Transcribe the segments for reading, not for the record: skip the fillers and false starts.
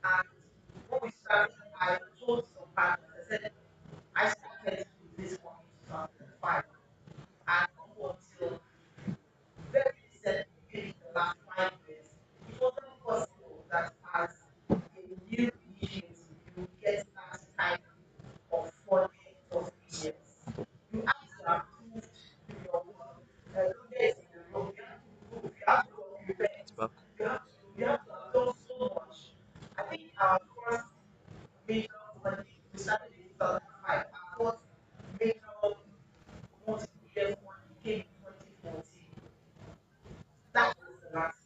And when we started, I told some partners, I said, I started with this one in 2005. And up until very recently, maybe the last 5 years, it wasn't possible that as a new initiative, you get that type of funding for 3 years. You have to have proved your work. Don't in the room. You have to prove, you have to document, you have to have done so much. I think our first major funding, we started in 2005. Our first major multi-year funding came in 2014. That was the landscape.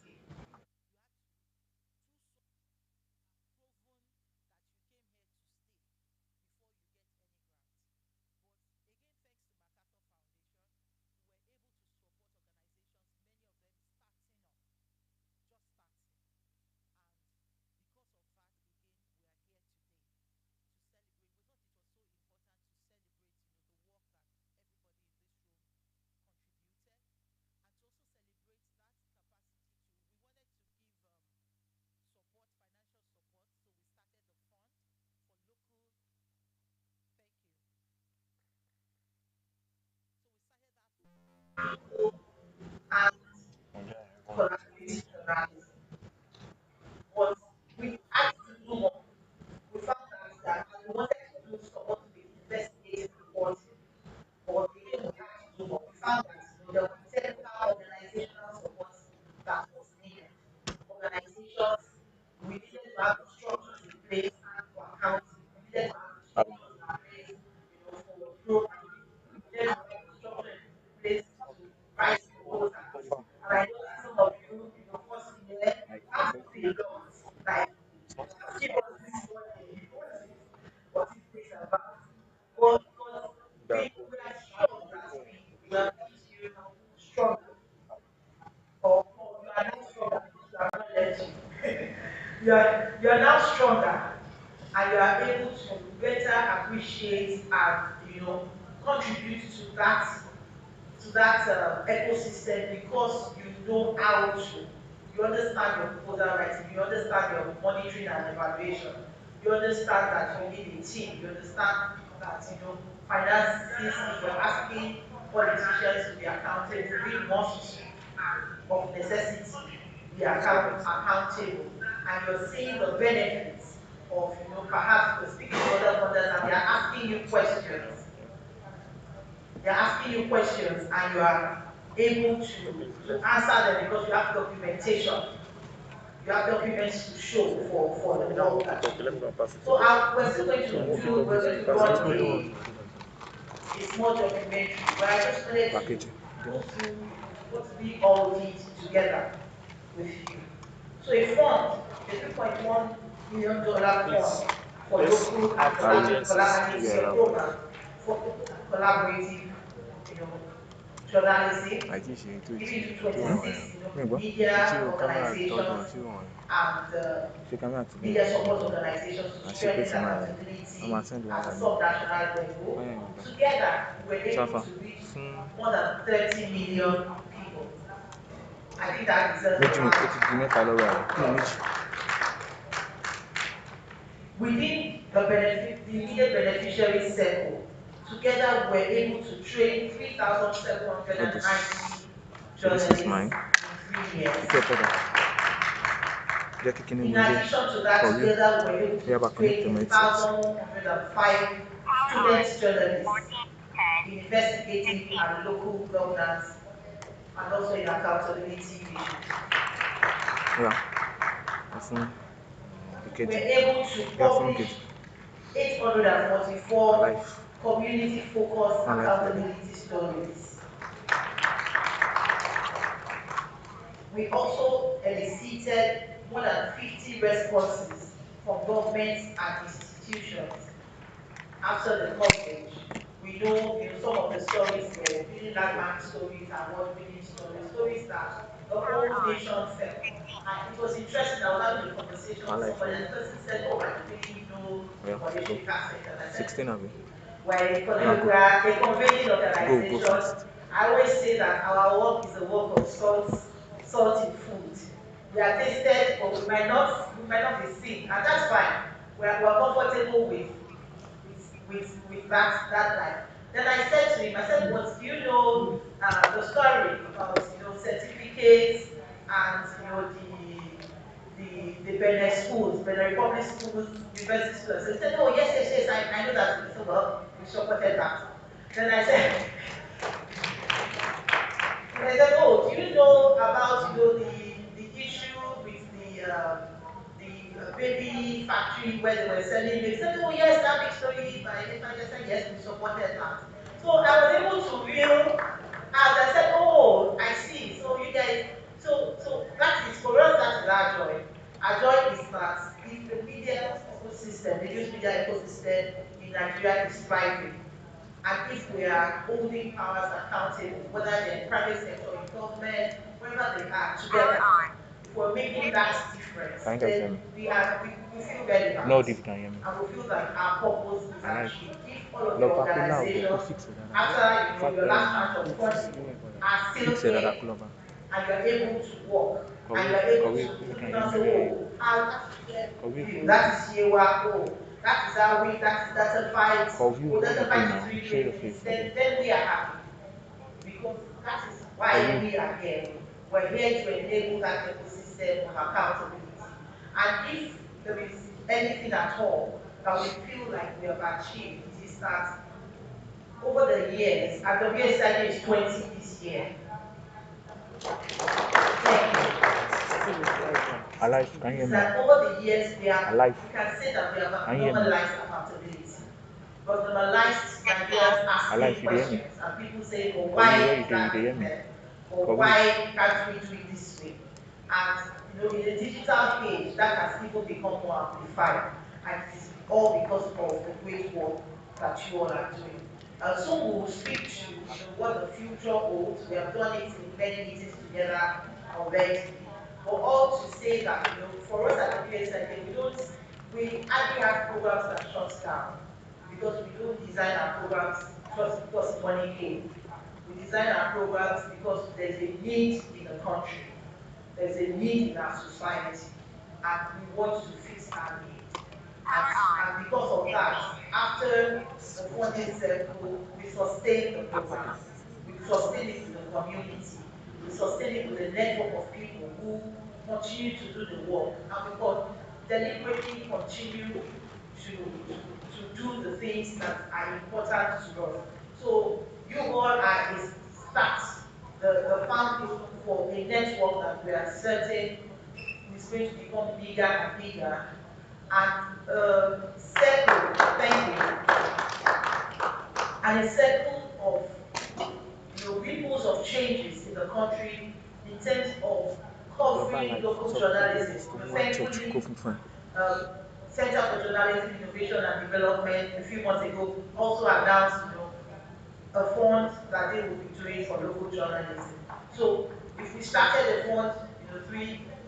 And collaborative journalism. But we had to do more. We found out that and we wanted to do support to the investigative reporting, but again we had to do more. We found that there were technical organizational support that was needed. Organizations, we needed to have the structures in place and for accounting. We needed to have the structures in place, for programming. We needed to have the structure in place to write proposals. And I know that some of you, first year, have to be lost. Like, give us this one day, what is this about? But we are sure that we have made you stronger, or you are now stronger because you have not left you. You are now stronger, and you are able to better appreciate and contribute to that ecosystem because you know how to. You understand your proposal writing, you understand your monitoring and evaluation, you understand that you need a team, you understand that finances, if you're asking politicians to be accountable, we must of necessity be accountable, and you're seeing the benefits of perhaps you're speaking to other funders and they're asking you questions and you are able to answer them because you have documentation. You have documents to show for the work that you do. So we're still going to do, we're going to run a small documentary, but I just wanted to go through what we all did together with you. So a fund, a $3.1 million fund for local and collaborative program for local and collaborative, you know, journalism, giving to 26 media organizations and media support organizations to strengthen accountability at a sub-national level. Together, we were able to reach more than 30 million people. I think that deserves a round. Within the immediate beneficiary circle, together we're able to train 3,790 journalists in 3 years. In addition to that, together we were able to train 1,105 student journalists in investigative and local governance and also in accountability issues. We're able to publish 844 community-focused accountability stories. We also elicited more than 50 responses from governments and institutions after the coverage. We know, some of the stories were really landmark stories and world-winning stories that the whole nation felt. And it was interesting. I was having a conversation with somebody, and the person said, "Oh, I don't really know the monetary aspect." And I said, "Okay, we are a convening organization. I always say that our work is the work of salt in food. We are tasted, but we might not be seen, and that's fine. We're comfortable with that life. Then I said to him, I said, "But do you know the story about certificates and the Benin schools, Benin Republic schools, university schools?" So he said, "Oh yes, yes, yes, I know that." I said, "Well, we supported that." Then I said, And I said, "Oh, do you know about the issue with the baby factory where they were selling baby?" He said, "Oh yes, that big story by FI." I said, "Yes, we supported that." So I was able to reel out. I said, "Oh, I see. So you guys, so that is for us. That is our joy. Our joy is that if the media ecosystem, the news media ecosystem in Nigeria is thriving, and if we are holding powers accountable, whether they're in private sector, in government, wherever they are, together, if we're making that difference, Can you guys hear then me? we feel relevant, No, if you can hear me. and we feel like our purpose is Alive. achieved. If all of Lọ your pa kó loud o, kó organizations, fix ẹ̀ dáadáa. after your last tranche Kó of fix funding, kíní ẹ̀ padà. are Fix still ẹ̀ dáadáa here, kó lọ bá. and you're able to work, and Kọ̀wé, you're able kọ̀wé, to if you look can hear and me, say, let me hear you. "Oh, how that is where Kọ̀wé, we live, that is Yewa, oh, that is how we, that is Delta Fight, kọ̀wé, oh, why Delta not play Fight is now? really Show doing your this," face, I then beg. we are happy, because that is why Kọ̀wé. we are here. We're here to enable that ecosystem of accountability. And if there is anything at all that we feel like we have achieved, it is that over the years, and WSID is 20 this year. Thank you. Alive, can you hear Is me that now? over the years Alive. we can say that we have Can you hear me? normalized accountability. We've normalized Nigerians asking Alive, you dey hear me? questions, and people saying, "But Kọ̀wé, why where is you dey? You that dey hear me? different? Or Kọ̀wé. why can't we do it this way?" And in a digital age, that has even become more amplified, and it is all because of the great work that you all are doing. So we will speak to what the future holds. We have done it in many meetings together already, but all to say that for us at WSID, we hardly have programs that shut down, because we don't design our programs just because money came. We design our programs because there's a need in the country, there's a need in our society, and we want to fit our need. And because of that, after the funding cycle, we sustain the program. We sustain it with the community. We sustain it with a network of people who continue to do the work. And we deliberately continue to do the things that are important to us. So you all are a start, the foundation for a network that we are certain is going to become bigger and bigger. And circle, thank you, and a circle of ripples of changes in the country in terms of Lọ bá covering Alive. local Sọ pé journalism. business tó mú wá church Thankfully, kó fún fún ẹ. um, Center for Journalism Innovation and Development a few months ago also announced, a fund that they will be doing for local journalism. So if we started a fund,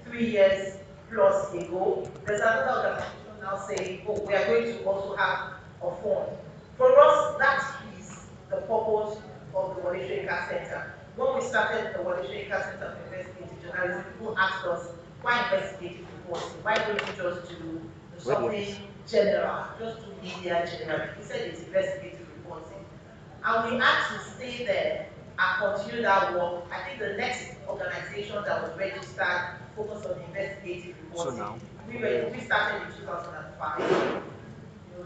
3 years plus ago, there's another organization now saying, "Oh, we are going to also have a fund." For us, that is the purpose of the Wale Soyinka Center. When we started the Wale Soyinka Center for Investigative Journalism, people asked us, "Why investigative reporting? Why don't you just do Where the something office? general? Just do media generally?" We said it's investigative reporting. And we had to stay there and continue that work. I think the next organization that was registered focused on investigative So reporting. now, We started in 2005.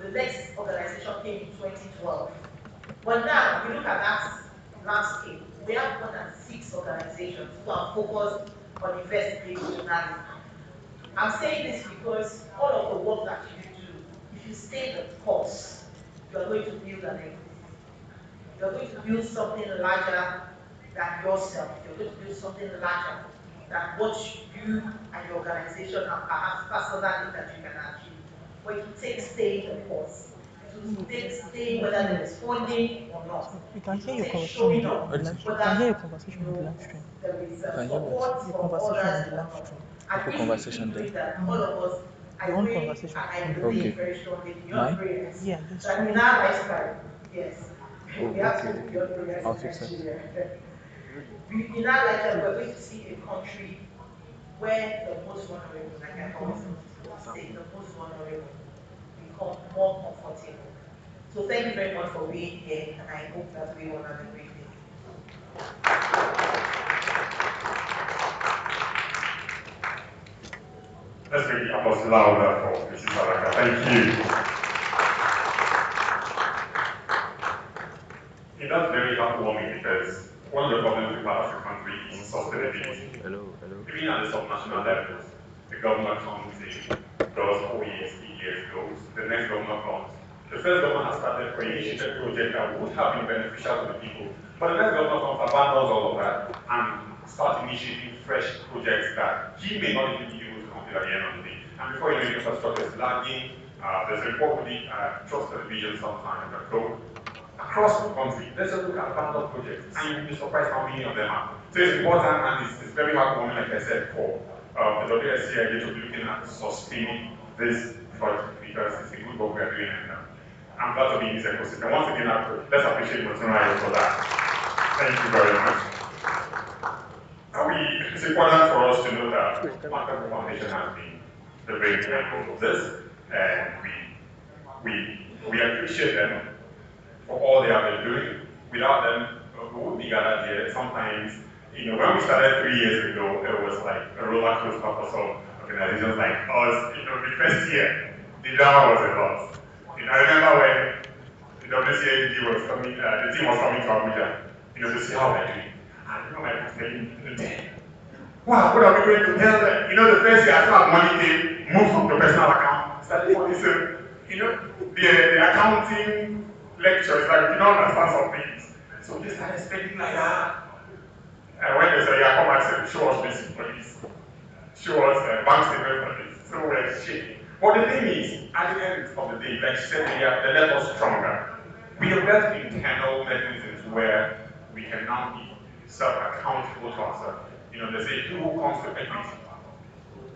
The next organization came in 2012. But now, if you look at that landscape, we have more than 6 organizations who are focused on investigative journalism. I'm saying this because all of the work that you do, if you stay the course, you are going to build an ecosystem. You're going to build something larger than yourself. You're going to build something larger than what you and your organization and perhaps personally that you can achieve. But it will take staying the course. It will take staying whether there is funding or not. We can It hear will your take conversation showing up on the live stream. We whether can hear your conversation on the live stream. there is you can hear what? support Your from conversation others on the or live not. stream. And Put if we conversation keep there. doing that, all of us, I Your own pray conversation and I on the live believe Okay. stream. very strongly beyond Mine? prayers Yeah, there's that so in many our people. lifetime, yes, Oh, we have to okay, go okay. beyond prayers I'll in fix it. Nigeria. In our lifetime, we're going to see a country where the most vulnerable, like I always say, Example. the most vulnerable become more comfortable. So thank you very much for being here, and I hope that we all have a great day. Let's make the applause louder for Mrs. Alaka. Thank you. That's very heartwarming because one of the problems we have as a country is sustainability. Hello, hello. Even at the subnational Hello. levels, the governor comes in, does 4 years, 3 years, goes. The next governor comes. The first governor has started or initiated projects that would have been beneficial to the people. But the next governor comes, abandons all of that, and starts initiating fresh projects that he may not even be able to complete at the end of the day. And before you know it, infrastructure is lagging. There's a report with the Trust Television sometime ago across the country. Let's just look at abandoned projects, and you'll be surprised how many of them are. So it's important, and it's very heartwarming, like I said, for the WSCID to be looking at sustaining this project because it's a good work we are doing, and I'm glad to be in this ecosystem. Once again, let's appreciate Motuna for that. Thank you very much. It's important for us to know that Market Foundation has been the brain behind all of this, and we appreciate them for all they have been doing. Without them, we wouldn't be gathered here. Sometimes, when we started 3 years ago, it was like a roller coaster for some organizations like us. The first year, the drama was a lot. I remember when the WCAD was coming, the team was coming to Abuja, to see how we're doing. And my was telling me, wow, what are we going to tell them? The first year, I thought money came, moved from the personal account, started for this, the accounting lectures, like, you don't understand some things. So we started spending like that. And when they say, yeah, come and say, show us this, please. Show us bank statement for this. So we're shaking. But the thing is, at the end of the day, like she said earlier, they let us stronger. We have built internal mechanisms where we can now be self-accountable to ourselves. They say, who comes to equity?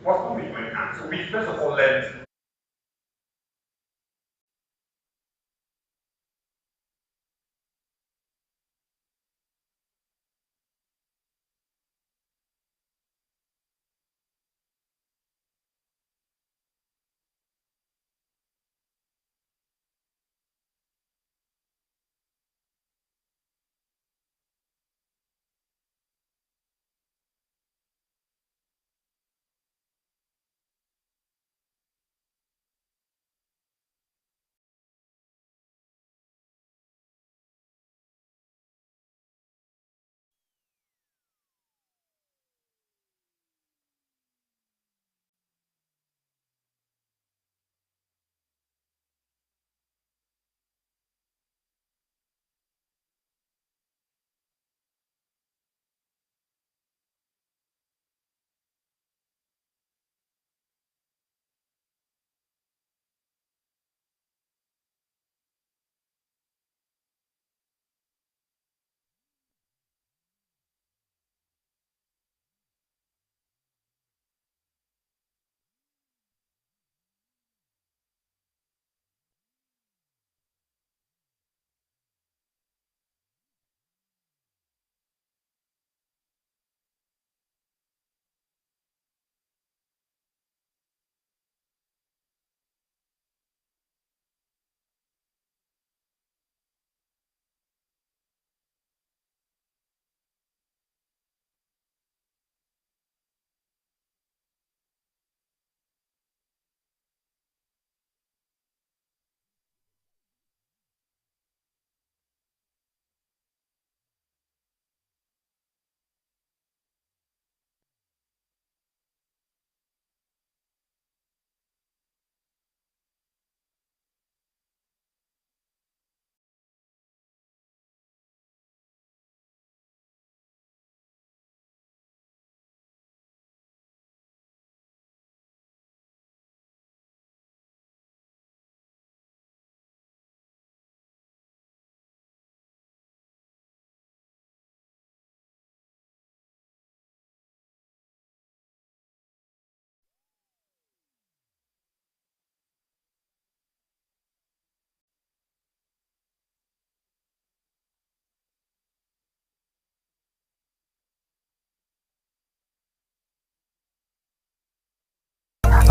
What's the movement? So we first of all learned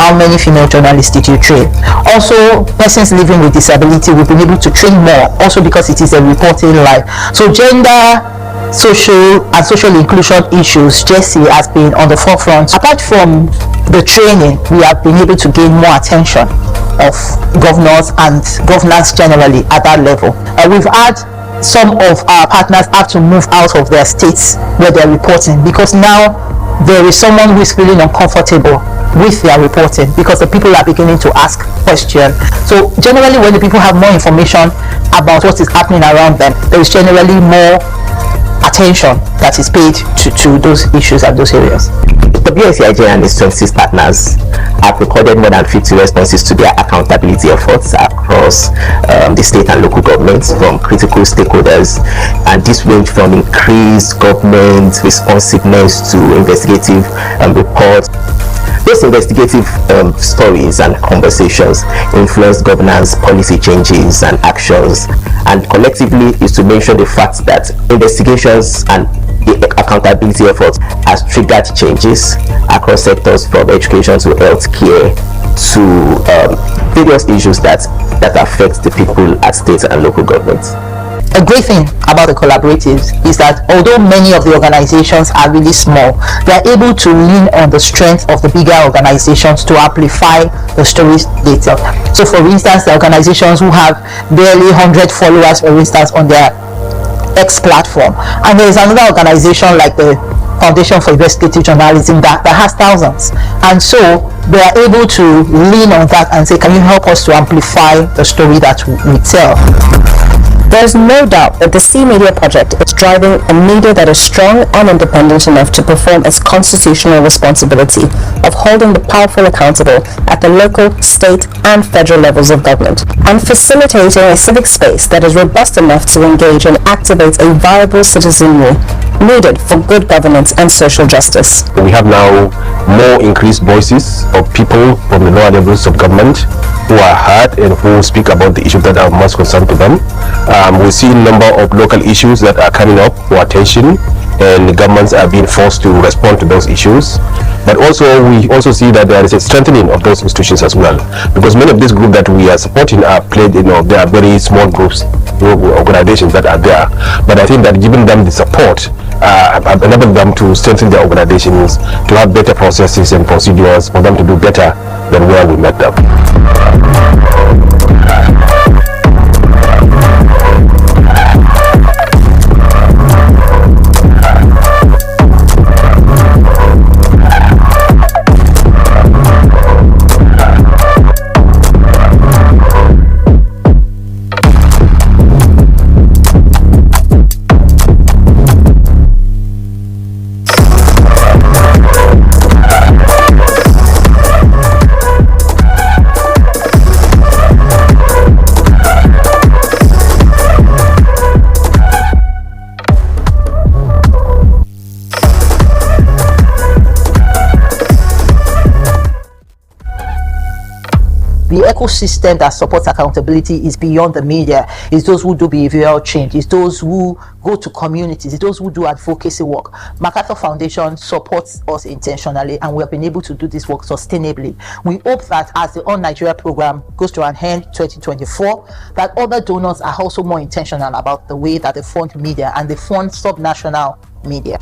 how many female journalists did you train? Also, persons living with disability, we've been able to train more, also because it is a reporting line. So gender, social and social inclusion issues, Jesse has been on the forefront. Apart from the training, we have been able to gain more attention of governors and governance generally at that level. We've had some of our partners have to move out of their states where they're reporting, because now there is someone who is feeling uncomfortable with their reporting because the people are beginning to ask questions. So generally, when the people have more information about what is happening around them, there is generally more attention that is paid to those issues and those areas. WSCIJ and its 26 partners have recorded more than 50 responses to their accountability efforts across the state and local governments from critical stakeholders, and this range from increased government responsiveness to investigative reports. Those investigative stories and conversations influence governance, policy changes and actions, and collectively is to mention the fact that investigations and the accountability efforts has triggered changes across sectors from education to healthcare to various issues that affect the people at state and local governments. A great thing about the collaboratives is that although many of the organizations are really small, they are able to lean on the strength of the bigger organizations to amplify the stories they tell. So for instance, the organizations who have barely 100 followers, for instance, on their X platform, and there is another organization like the Foundation for Investigative Journalism that has thousands, and so they are able to lean on that and say, can you help us to amplify the story that we tell? There is no doubt that the CMEDIA project is driving a media that is strong and independent enough to perform its constitutional responsibility of holding the powerful accountable at the local, state, and federal levels of government, and facilitating a civic space that is robust enough to engage and activate a viable citizenry needed for good governance and social justice. We have now more increased voices of people from the lower levels of government who are heard and who speak about the issues that are most concerned to them. We see a number of local issues that are coming up for attention, and the governments are being forced to respond to those issues. But also, we also see that there is a strengthening of those institutions as well, because many of these groups that we are supporting are played, they are very small groups, organizations that are there. But I think that giving them the support have enabled them to strengthen their organizations, to have better processes and procedures for them to do better than where we met them. The ecosystem that supports accountability is beyond the media. It's those who do behavioral change. It's those who go to communities. It's those who do advocacy work. MacArthur Foundation supports us intentionally, and we have been able to do this work sustainably. We hope that as the On Nigeria program goes to an end 2024, that other donors are also more intentional about the way that they fund media and they fund subnational media.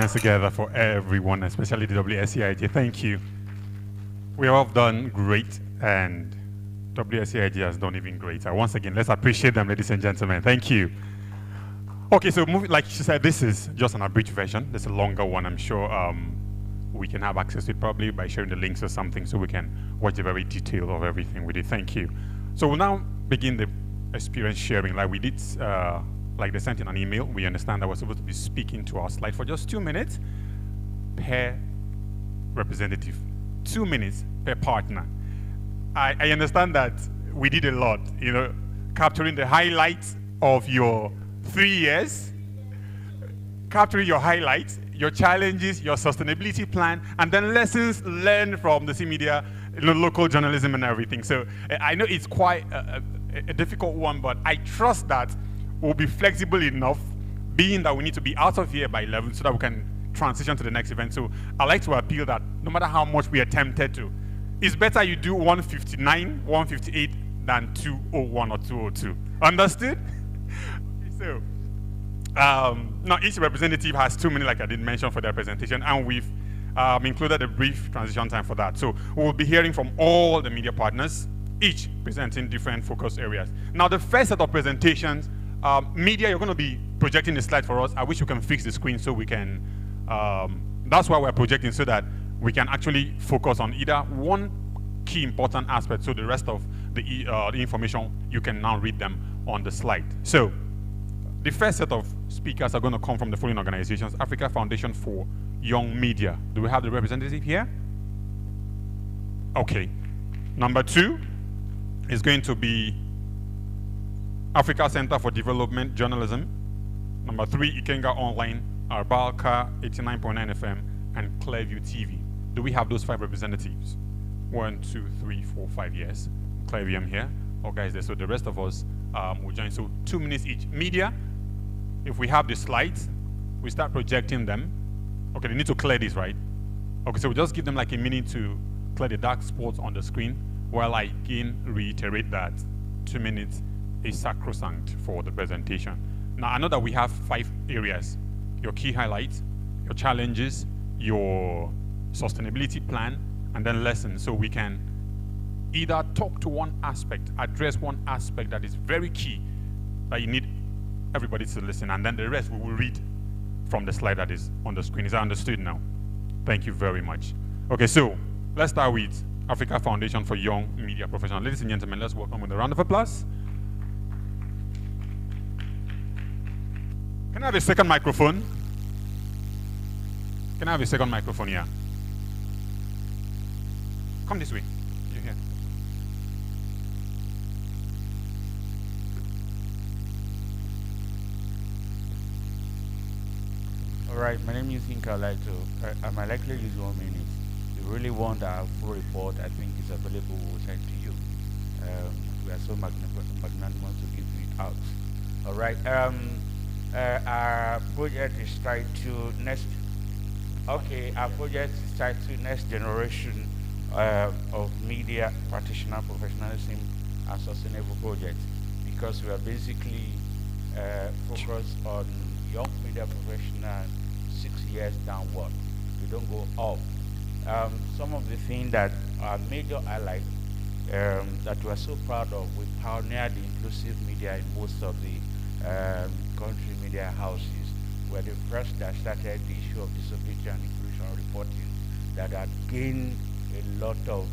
Together for everyone, especially the WSCIJ. Thank you. We have all done great, and WSCIJ has done even greater. Once again, let's appreciate them, ladies and gentlemen. Thank you. Okay, so like she said, this is just an abridged version. There's a longer one. I'm sure we can have access to it probably by sharing the links or something, so we can watch the very detail of everything we did. Thank you. So we'll now begin the experience sharing like we did like they sent in an email. We understand that we're supposed to be speaking to our slide for just 2 minutes per representative, 2 minutes per partner. I understand that we did a lot, capturing the highlights of your 3 years, capturing your highlights, your challenges, your sustainability plan, and then lessons learned from the CMEDIA, local journalism and everything. So I know it's quite a difficult one, but I trust that we'll be flexible enough, being that we need to be out of here by 11 so that we can transition to the next event. So I like to appeal that no matter how much we are tempted to, it's better you do 159, 158 than 201 or 202. Understood? So now each representative has 2 minutes, like I did mention, for their presentation, and we've included a brief transition time for that. So we'll be hearing from all the media partners, each presenting different focus areas. Now the first set of presentations, media, you're going to be projecting the slide for us. I wish you can fix the screen so we can, that's why we're projecting, so that we can actually focus on either one key important aspect, so the rest of the information, you can now read them on the slide. So the first set of speakers are going to come from the following organizations: Africa Foundation for Young Media. Do we have the representative here? Okay. Number 2 is going to be Africa Center for Development Journalism. Number 3, Ikenga Online, Arbalka 89.9 FM, and Clearview TV. Do we have those 5 representatives? 1, 2, 3, 4, 5, yes. Clearview, I'm here. Okay, is there? So the rest of us will join. So 2 minutes each. Media, if we have the slides, we start projecting them. Okay, they need to clear this, right? Okay, so we just give them like a minute to clear the dark spots on the screen, while I again reiterate that 2 minutes is sacrosanct for the presentation. Now, I know that we have 5 areas: your key highlights, your challenges, your sustainability plan, and then lessons. So we can either talk to one aspect, address one aspect that is very key, that you need everybody to listen, and then the rest we will read from the slide that is on the screen. Is that understood now? Thank you very much. Okay, so let's start with Africa Foundation for Young Media Professionals. Ladies and gentlemen, let's welcome with a round of applause. Can I have a second microphone? Can I have a second microphone here? Come this way. You're here. All right, my name is Inka. I might likely use 1 minute. If you really want our full report, I think it's available. We'll send to you. We are so magnanimous to give it out. All right. Our project is tied to next. Okay, our project is tied to next generation of media practitioner professionalism and sustainable projects, because we are basically focused on young media professionals 6 years downward. We don't go up. Some of the things that are major highlights that we are so proud of: we pioneered the inclusive media in most of the country media houses. We're the first that started the issue of disability and inclusion reporting, that had gained a lot of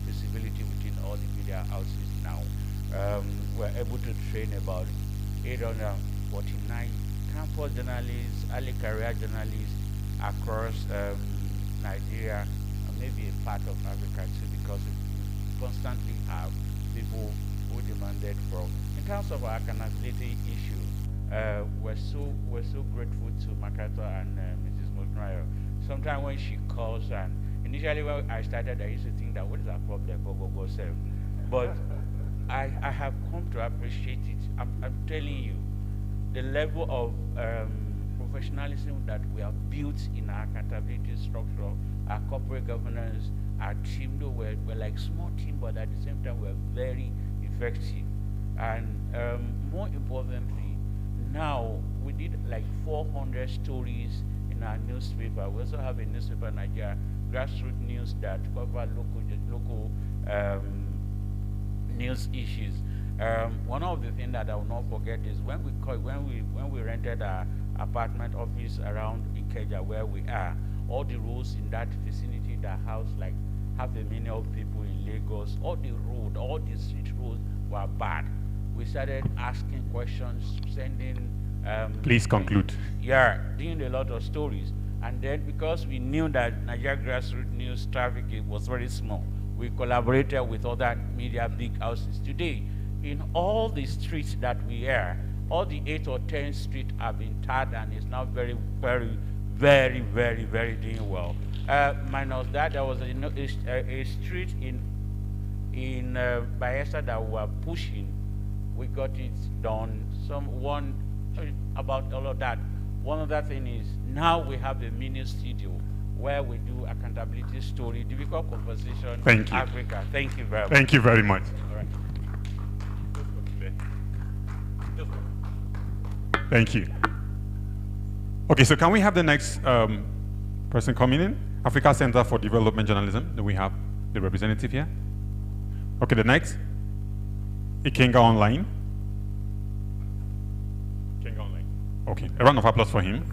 visibility within all the media houses now. We're able to train about 849 campus journalists, early career journalists across Nigeria, and maybe a part of Africa too, because we constantly have people who demanded from. In terms of our accountability issue, we're so grateful to Makato and Mrs. Mosnayo. Sometimes when she calls, and initially when I started, I used to think that what is our problem? Go self. But I have come to appreciate it. I'm telling you, the level of professionalism that we have built in our accountability structure, our corporate governance, our team, though we're like small team, but at the same time we're very effective. And more importantly, now we did like 400 stories in our newspaper. We also have a newspaper in Nigeria, Grassroots News, that cover local news issues. One of the things that I will not forget is when we rented our apartment office around Ikeja, where we are, all the roads in that vicinity that house like 500,000 people in Lagos, all the street roads were bad. we started asking questions, sending. Please conclude. Yeah, doing a lot of stories. And then because we knew that Nigeria grassroots news traffic was very small, we collaborated with other media big houses. Today, in all the streets that we are, all the 8 or 10 streets have been tarred and is now very, very, very, very, very doing well. Minus that, there was a street in Bayelsa that we were pushing. We got it done. About all of that. One other thing is now we have a mini studio where we do accountability story, difficult conversation. Thank you. Africa. Thank you very much. Thank you very much. All right. Thank you. Okay, so can we have the next person coming in? Africa Center for Development Journalism. Do we have the representative here? Okay, the next. Ikenga Online. Ikenga Online. Okay, a round of applause for him.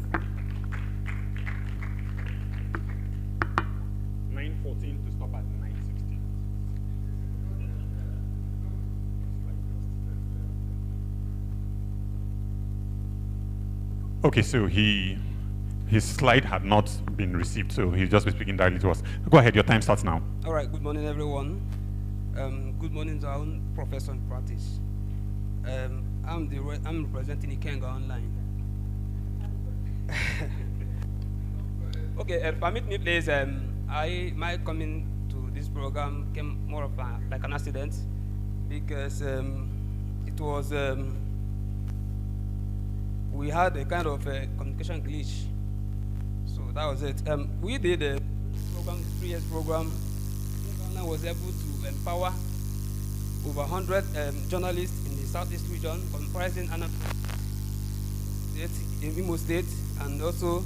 9:14 to stop at 9:16. Okay, so his slide had not been received, so he'll just be speaking directly to us. Go ahead, your time starts now. All right, good morning, everyone. Good morning to our own professor in practice. I'm representing Ikenga Online. Okay, permit me, please. My coming to this program came more of like an accident because it was we had a kind of a communication glitch. So that was it. We did a program, 3 years program. Ghana was able to empower over 100 journalists in the southeast region, comprising Imo State and also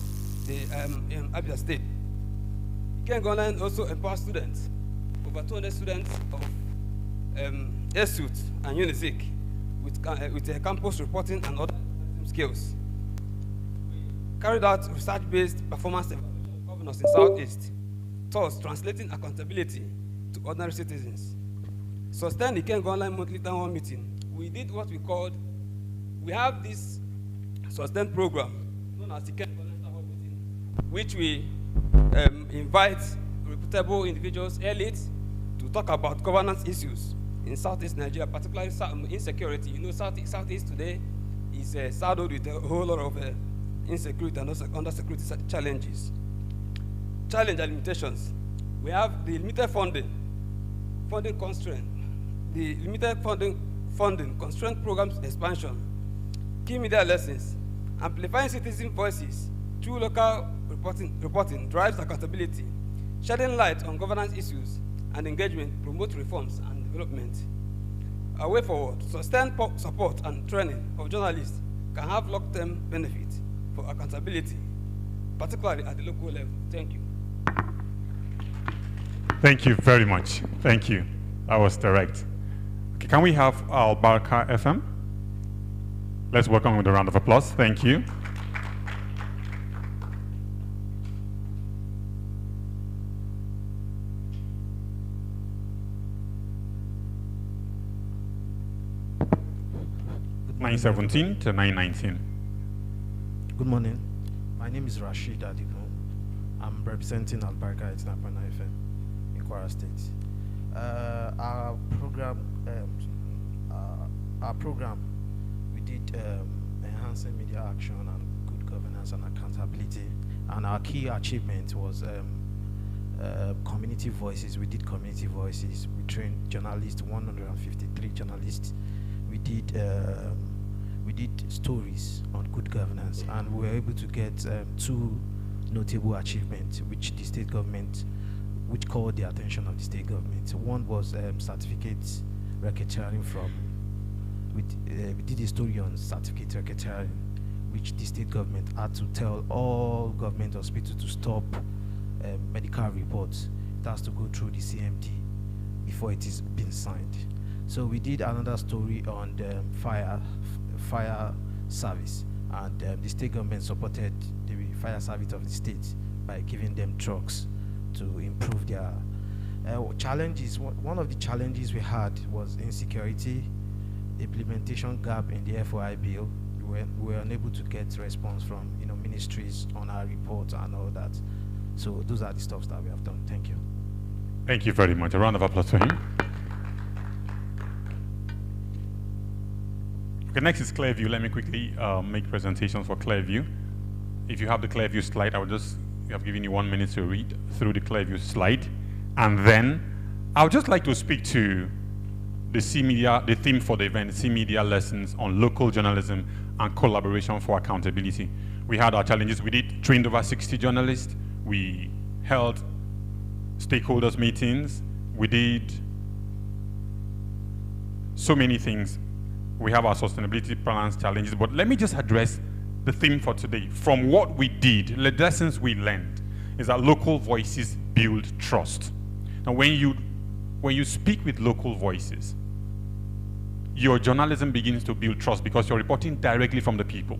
the Abia State. Ghana also empower students, over 200 students of ESUT and UNISIC with campus reporting and other skills. We carried out research-based performance evaluation of governors in Southeast, thus translating accountability to ordinary citizens. Sustained the Ikenga Online monthly town hall meeting. We did what we called, we have this sustained program known as the Ikenga Online town hall meeting, which we invite reputable individuals, elites, to talk about governance issues in Southeast Nigeria, particularly insecurity. You know, Southeast today is saddled with a whole lot of insecurity and also under-security challenges. Challenge and limitations. We have the limited funding constraint, the limited funding constraint programs expansion, key media lessons, amplifying citizen voices through local reporting drives accountability, shedding light on governance issues and engagement, promote reforms and development. A way forward, sustained support and training of journalists can have long-term benefits for accountability, particularly at the local level. Thank you. Thank you very much. Thank you. That was direct. Okay, can we have Albarka FM? Let's welcome with a round of applause. Thank you. (9:17 to 9:19). Good morning. My name is Rashid Adigo. I'm representing Albarka at 9.9 FM in Kwara State. Our program, we did enhancing media action and good governance and accountability. And our key achievement was community voices. We did community voices. We trained journalists, 153 journalists. We did stories on good governance, and we were able to get 2 notable achievements which the state government, which called the attention of the state government. One was certificate racketeering we did a story on certificate racketeering, which the state government had to tell all government hospitals to stop medical reports. It has to go through the CMD before it is being signed. So we did another story on the fire service, and the state government supported the fire service of the state by giving them trucks to improve their challenges. One of the challenges we had was insecurity. implementation gap in the FOI bill. We were unable to get response from ministries on our report and all that. So those are the stuff that we have done. Thank you. Thank you very much. A round of applause for him. Okay, next is Clearview. Let me quickly make presentations for Clearview. If you have the Clearview slide, I've given you 1 minute to read through the Clearview slide. And then I would just like to speak to the CMEDIA, the theme for the event, CMEDIA lessons on local journalism and collaboration for accountability. We had our challenges. We trained over 60 journalists. We held stakeholders meetings. We did so many things. We have our sustainability plans, challenges, but let me just address the theme for today. From what we did, the lessons we learned is that local voices build trust. Now, when you speak with local voices, your journalism begins to build trust because you're reporting directly from the people.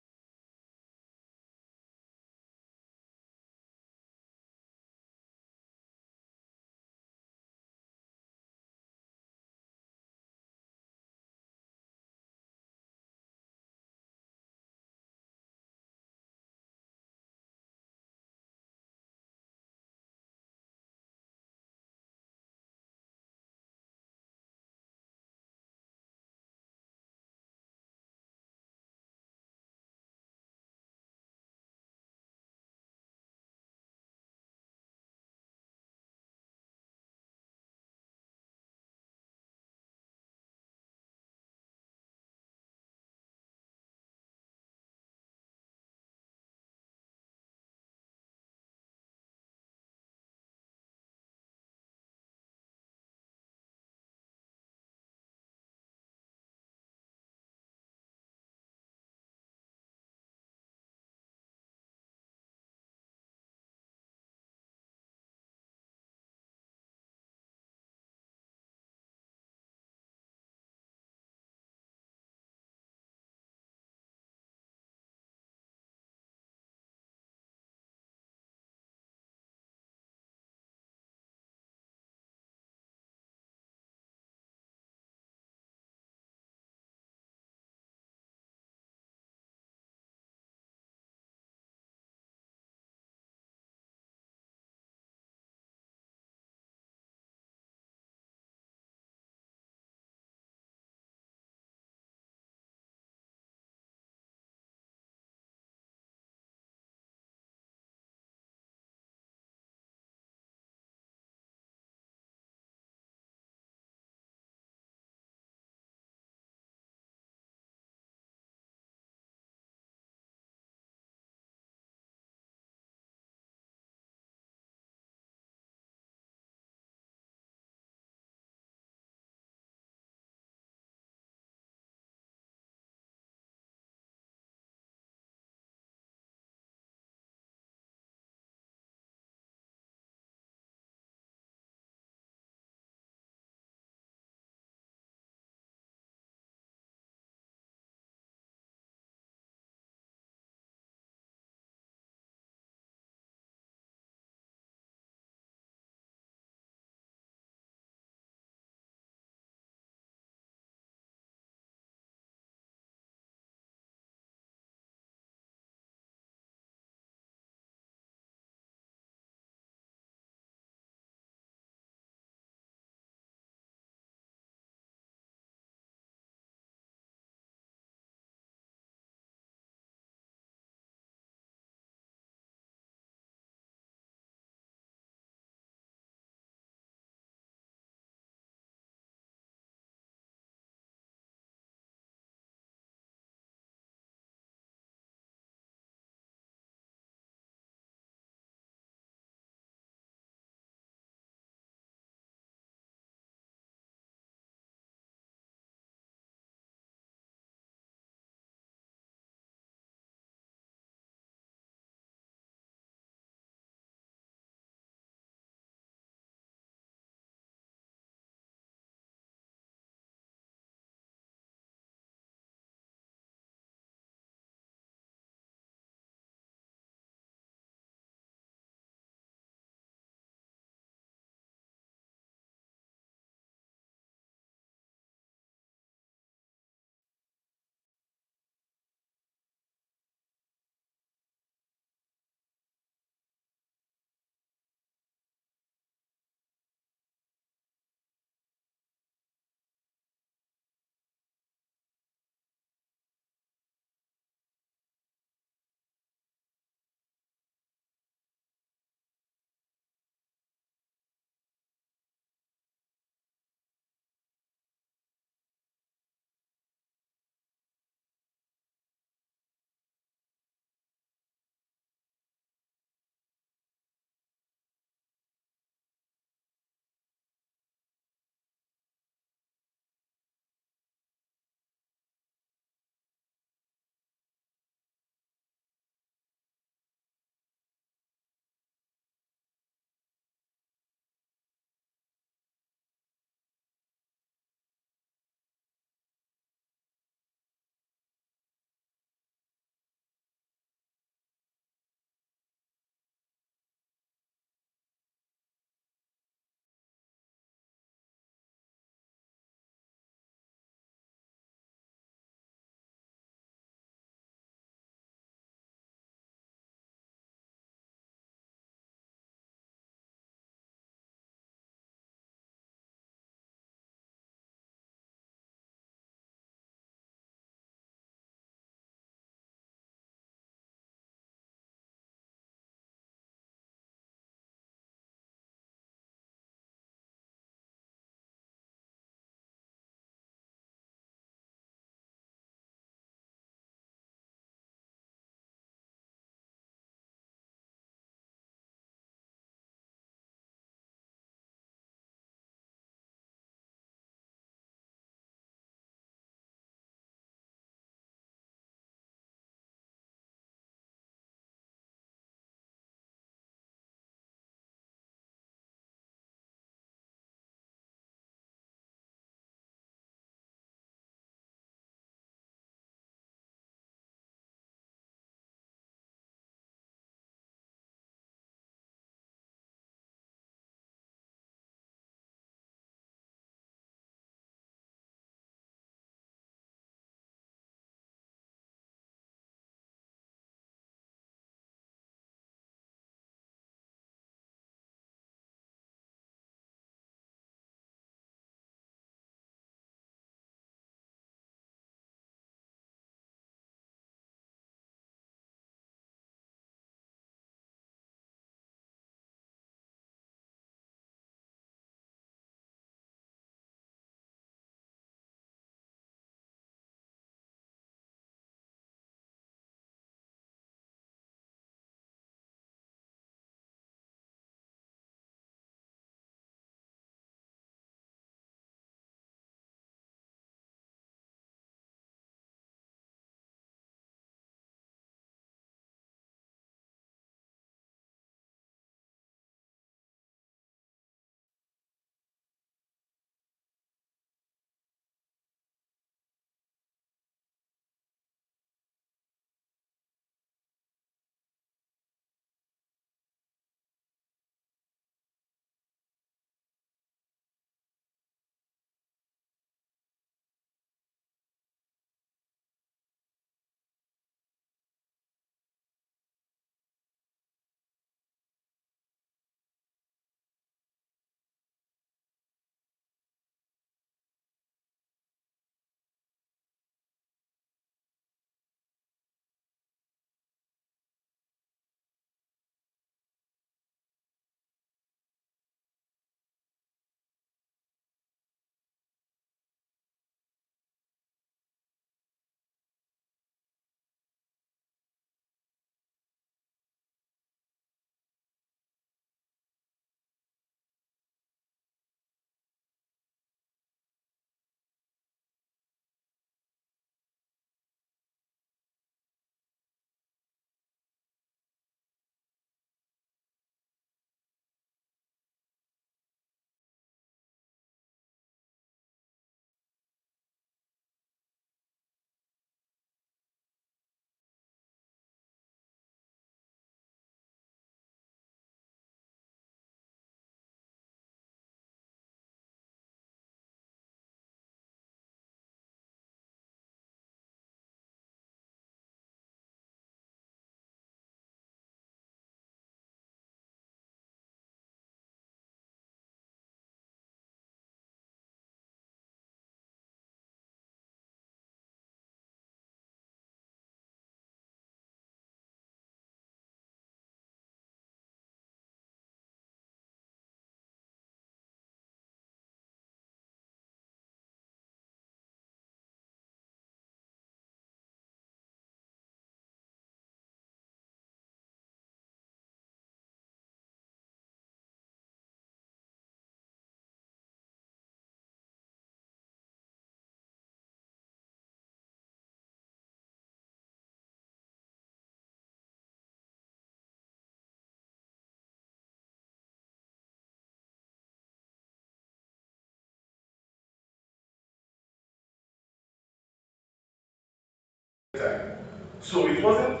time. So it wasn't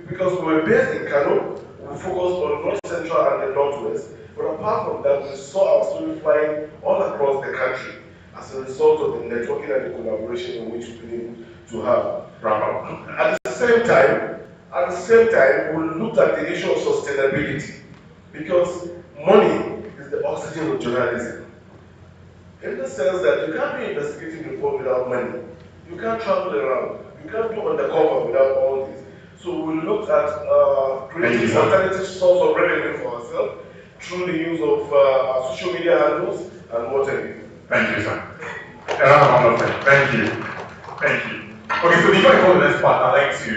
because we were based in Kano, we focused on North Central and the Northwest, but apart from that, we saw our story flying all across the country as a result of the networking and the collaboration in which we've been able to have. At the same time, we looked at the issue of sustainability because money is the oxygen of journalism. In the sense that you can't be investigating report without money. You can't travel around. You can't do undercover without all this. So we looked at creating alternative source of revenue for ourselves through the use of our social media handles and what have you. Thank you, sir. A round of applause. Thank you. Thank you. Okay, so before I go to the next part, I'd like to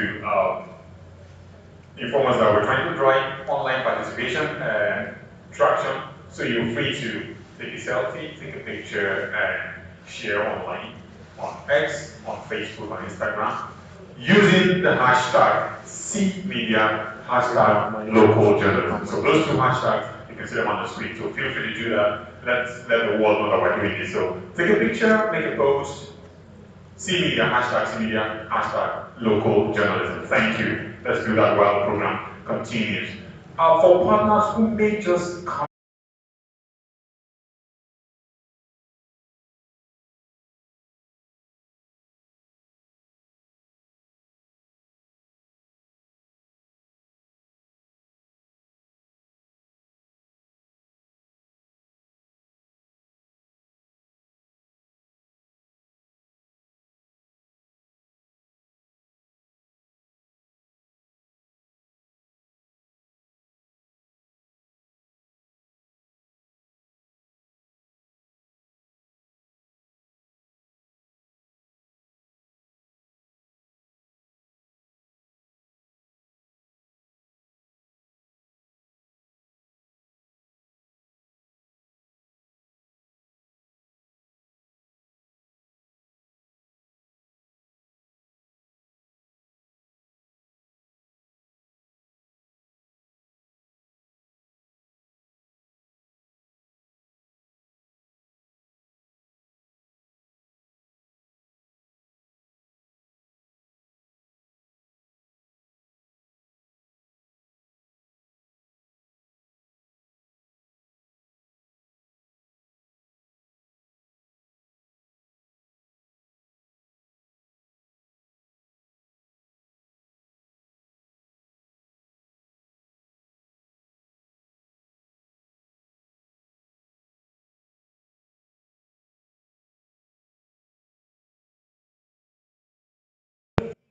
inform us that we're trying to drive online participation and traction. So you're free to take a selfie, take a picture, and share online on X, on Facebook, on Instagram, using the hashtag CMEDIA, hashtag local journalism. So those two hashtags, you can see them on the screen. So feel free to do that. Let the world know that we're doing this. So take a picture, make a post, CMedia, hashtag local journalism. Thank you. Let's do that while the program continues. For partners who may just come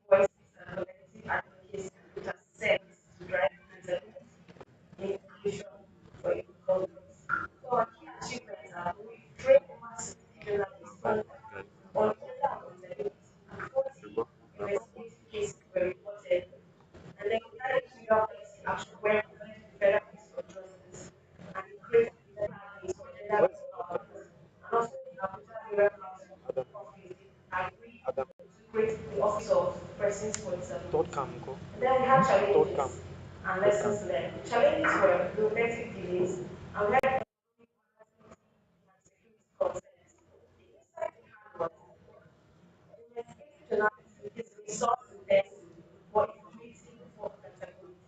voices and collective advocacy which are set to drive visibility, inclusion for equal governance. So our key achievements are we trained over 60 journalists on gender accountability and 40 investigative cases were reported. And then we carried serial policy action where we went to the Federal Ministry of Justice and we created the database for gender empowerment. And also the Abuja Area Council office agreed to create the Office of Persons for Disability. And then we had challenges and lessons learned. The challenges were bureaucratic delays and we had and security concerns. The insight we had was investigative journalism is resource intensive but informative for accountability.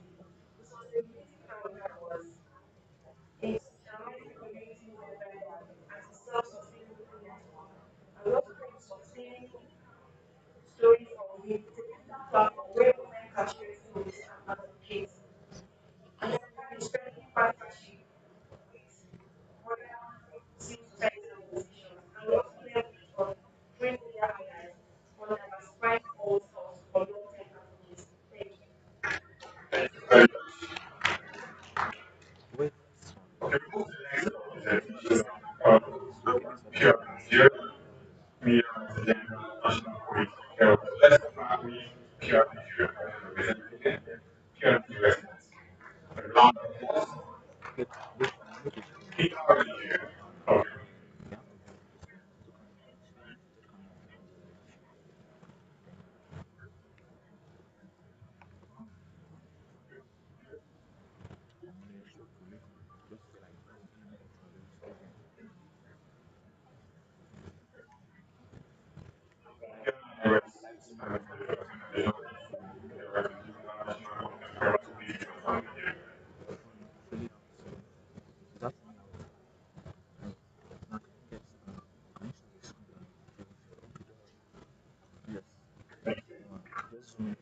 The sustainability plan we had was institutionalizing community membership as a self-sustainable network. And we also create sustaining story from him. It's a digital platform where women can share stories and advocate. And then we have a strengthening partnership with other civil society organizations. And we also leverage on free media allies on diversifying all sources for long-term advocacy. Thank you. Okay, move to the next presentation. Pure Nigeria, Media Agenda, National Police. Let's start with Pure Nigeria. Pure Nigeria. A round of applause. Pure Nigeria. Okay. Good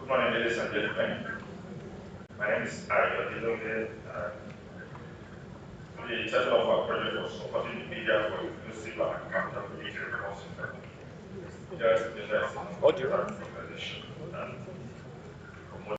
morning, ladies and gentlemen. My name is Ayo Diloge. The title of our project was Supporting the Media for Inclusive and Accountability Response in the Country. Media is a non-governmental organization that promotes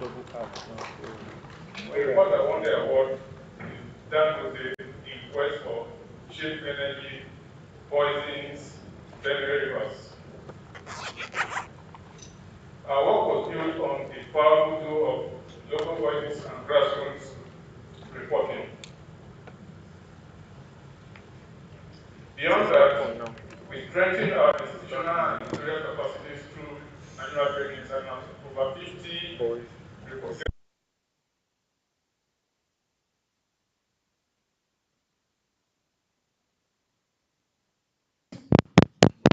double up now. So The report that won the award is done with the inquest for cheap energy, poisons, delivery rivers. Our work was built on a powerful tool of local voices and grassroots reporting. Beyond that, we strengthened our institutional and editorial capacities through annual trainings and over 50 reports.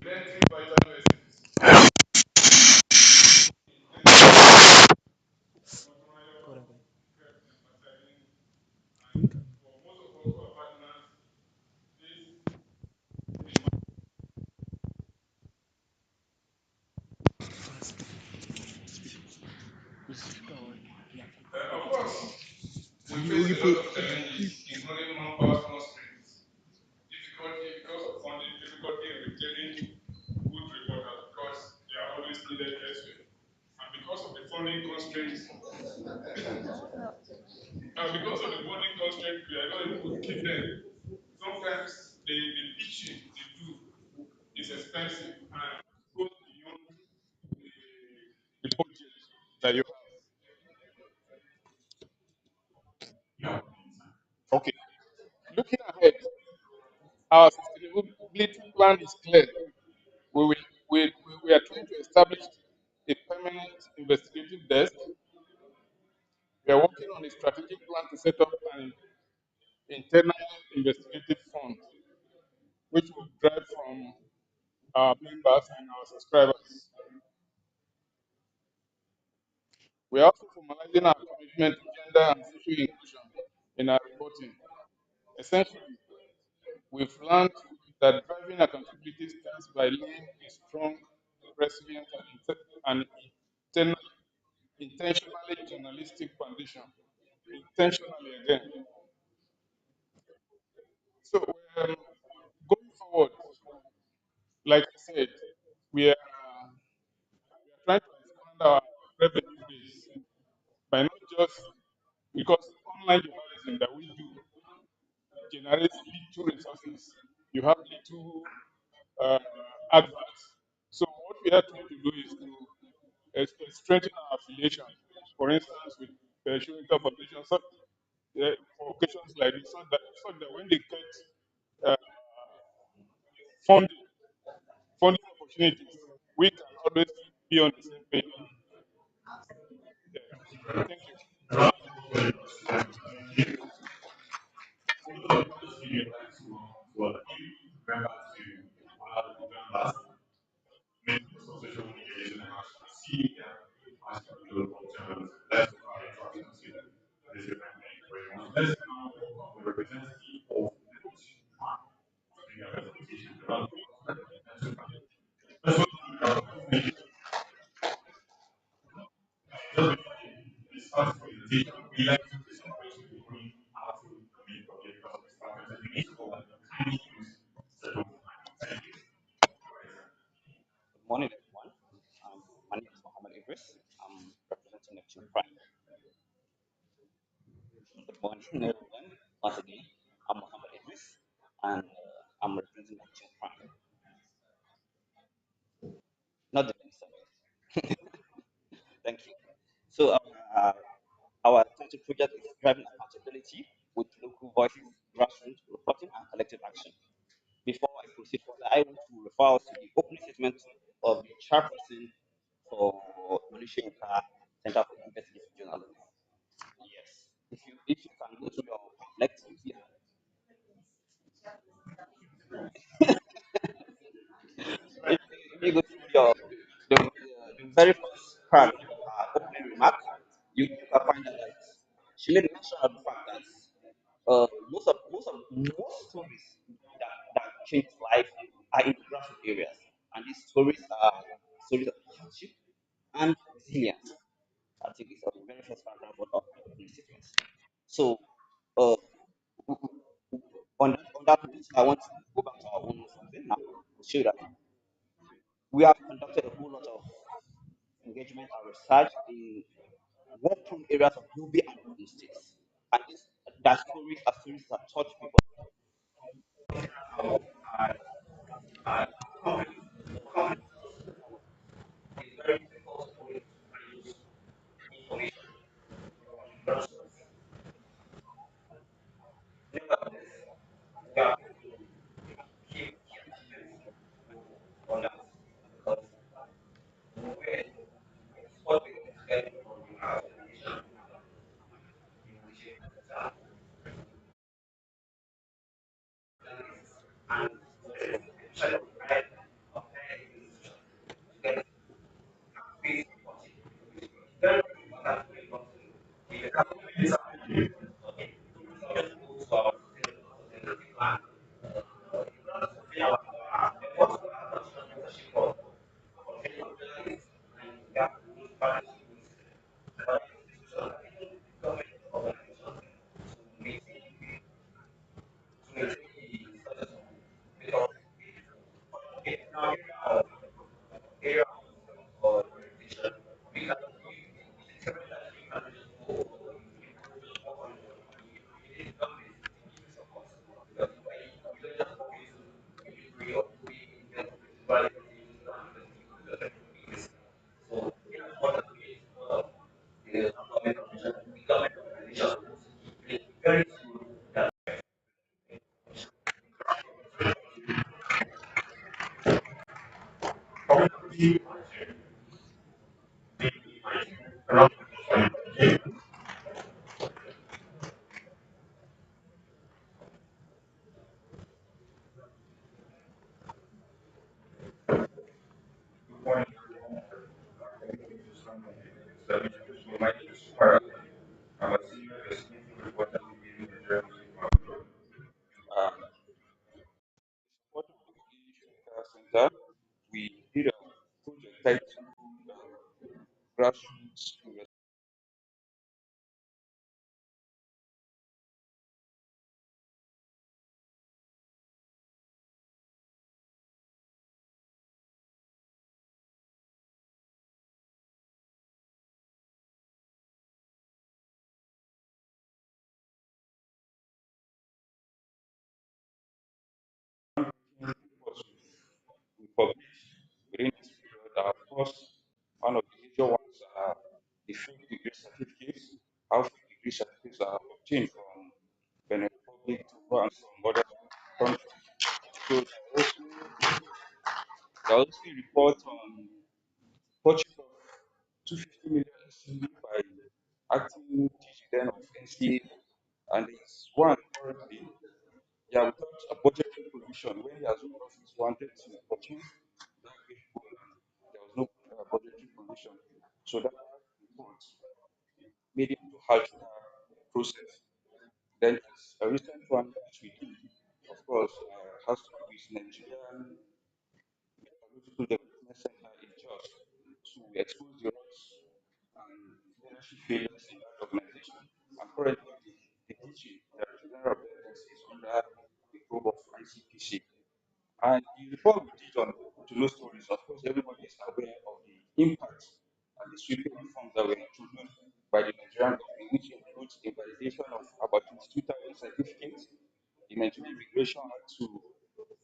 Learn three vital lessons. For most of us who are partners, this of course, we face a lot of challenges, including manpower constraints, difficulty because of funding, difficulty in retaining good reporters because they are always needed elsewhere. And because of the funding constraints, we are not able to keep them. Sometimes the pitching they do is expensive and goes beyond the budget that you have. Okay. Looking ahead, our sustainability plan is clear. We, will, we are trying to establish a permanent investigative desk. We are working on a strategic plan to set up an internal investigative fund, which will drive from our members and our subscribers. We are also formalizing our commitment to gender and social inclusion in our reporting. Essentially, we've learned that driving accountability starts by laying a strong, resilient, and intentionally journalistic foundation. Intentionally again. So going forward, like I said, we are trying to expand our revenue base by not just because online journalism that we do generates little resources. You have little uh, adverts. So what we are trying to do is to strengthen our affiliation. For instance, with the Showing Foundation, so, for occasions like this, so that when they get uh, funding, funding opportunities, we can always be on the same page. Yeah. Thank you. Morning, everyone. My name is Mohammed Idris. I'm representing Neptune Prime. Good morning, everyone. Once again, I'm Mohammed Idris, and I'm representing Neptune Prime. Not the minister. Thank you. So, our title project is driving accountability with local voices, grassroots reporting, and collective action. Before I proceed further, I want to refer us to the opening statement of the chairperson for Malaysia Center for Investigative Journalism. Yes. If you can go to your pamphlet, you see if you go through the very first part of her opening remark, you can find out that she made mention of the fact that most stories that change life are in the grassroots areas, and these stories are stories of hardship and resilience. I think it's the very first paragraph of the opening statement. So, uh, on that note, I want to go back to our own something now to show that we have conducted a whole lot of engagement and research war-prone areas of Yobe and Ogun states. And these that stories that touch people. Part of the Center, we did a project titled Grassroots. We published within this period. Of course, one of the major ones are the fake degree certificates, how fake degree certificates are obtained from Benin Republic to go and from other countries. So there are also reports on purchase of 250 million SCD by acting DG then of NCA, and it's one currently, yeah, without a budgetary provision, when he has no profits wanted to purchase that vehicle, and there was no budgetary provision. So that report made it to halt the process. Then there's a recent one which we did, of course, has to do with Nigerian Metallurgical Development Center in Jos to expose the roots and leadership failures in that organization. And currently, the DG, the General of the agency, is under the probe of ICPC. And the report we did on to know stories, of course, everybody is aware of the impact and the sweeping reforms that were introduced by the Nigerian government, which includes the validation of about 22,000 certificates. The Nigerian Immigration had to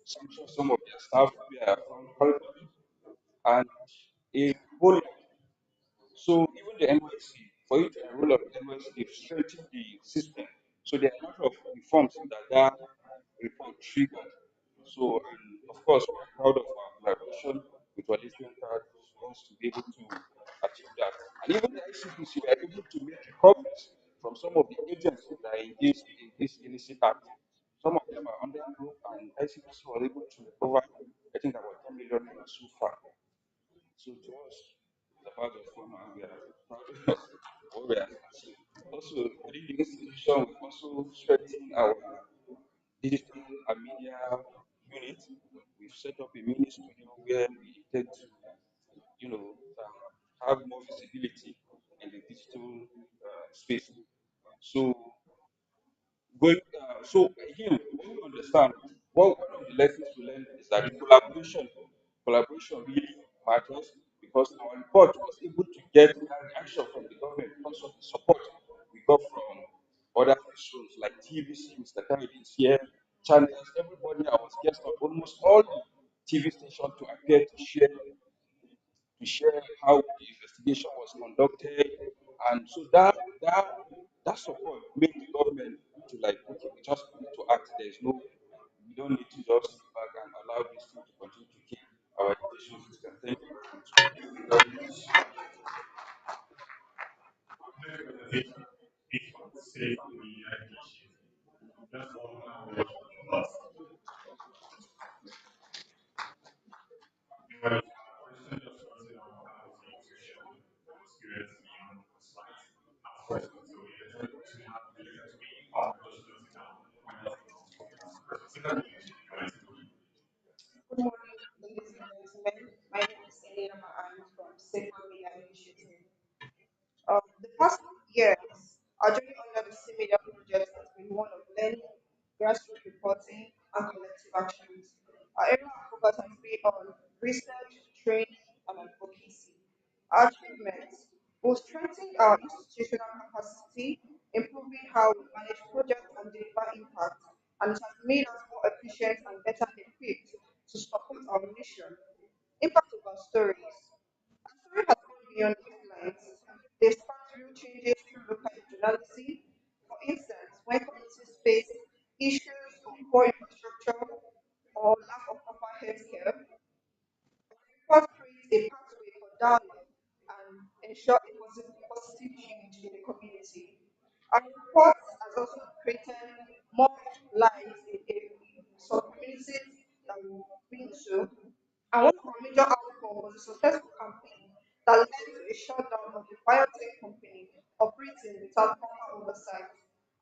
sanction some of their staff who were found culpable, and a whole so even the NYC, for you to enroll on the NYC, they've strengthened the system. So there are a lot of reforms that report triggered. So, and of course, we are proud of our collaboration with Wallisian Card for us to be able to achieve that. And even the ICPC were able to make recoveries from some of the agencies that are engaged in this illicit act. Some of them are under probe, and ICPC was able to recover, I think, about 10 million so far. So to us, as a part of Forma, we are proud of what we have achieved. Also, within the institution, we've also strengthened our digital and media unit. We've set up a mini studio where we intend to, have more visibility in the digital space. So so again, what we understand, one of the lessons we learned is that the collaboration really matters, because our report was able to get reaction from the government, because of the support we got from other stations like TVC, Mr. Kennedy is here, channels, everybody. I was guest on almost all the TV stations to appear to share how the investigation was conducted, and so that support made the government to like, okay, we just need to act. There's no, we don't need to just sit back and allow this thing to continue to kill our education system. Thank you very much. Good morning, ladies and gentlemen. My name is Elena Ma'an from CMEDIA Initiative. The past years, our journey under the CMEDIA project has been one of learning, grassroots reporting, and collective actions. Our area of focus has been on research, training, and advocacy. Our achievements will strengthen our institutional capacity, improving how we manage projects and deliver impact, and it has made us more efficient and better equipped to support our mission. Impact of our stories. Our story has gone beyond headlines. They sparked real changes through local journalism. For instance, when communities face issues of poor infrastructure or lack of proper healthcare, report creates a pathway for dialogue and ensure a positive change in the community. Our report has also created more lives in some communities that we've been to. And one of our major outcomes was a successful campaign that led to a shutdown of the biotech company operating without proper oversight.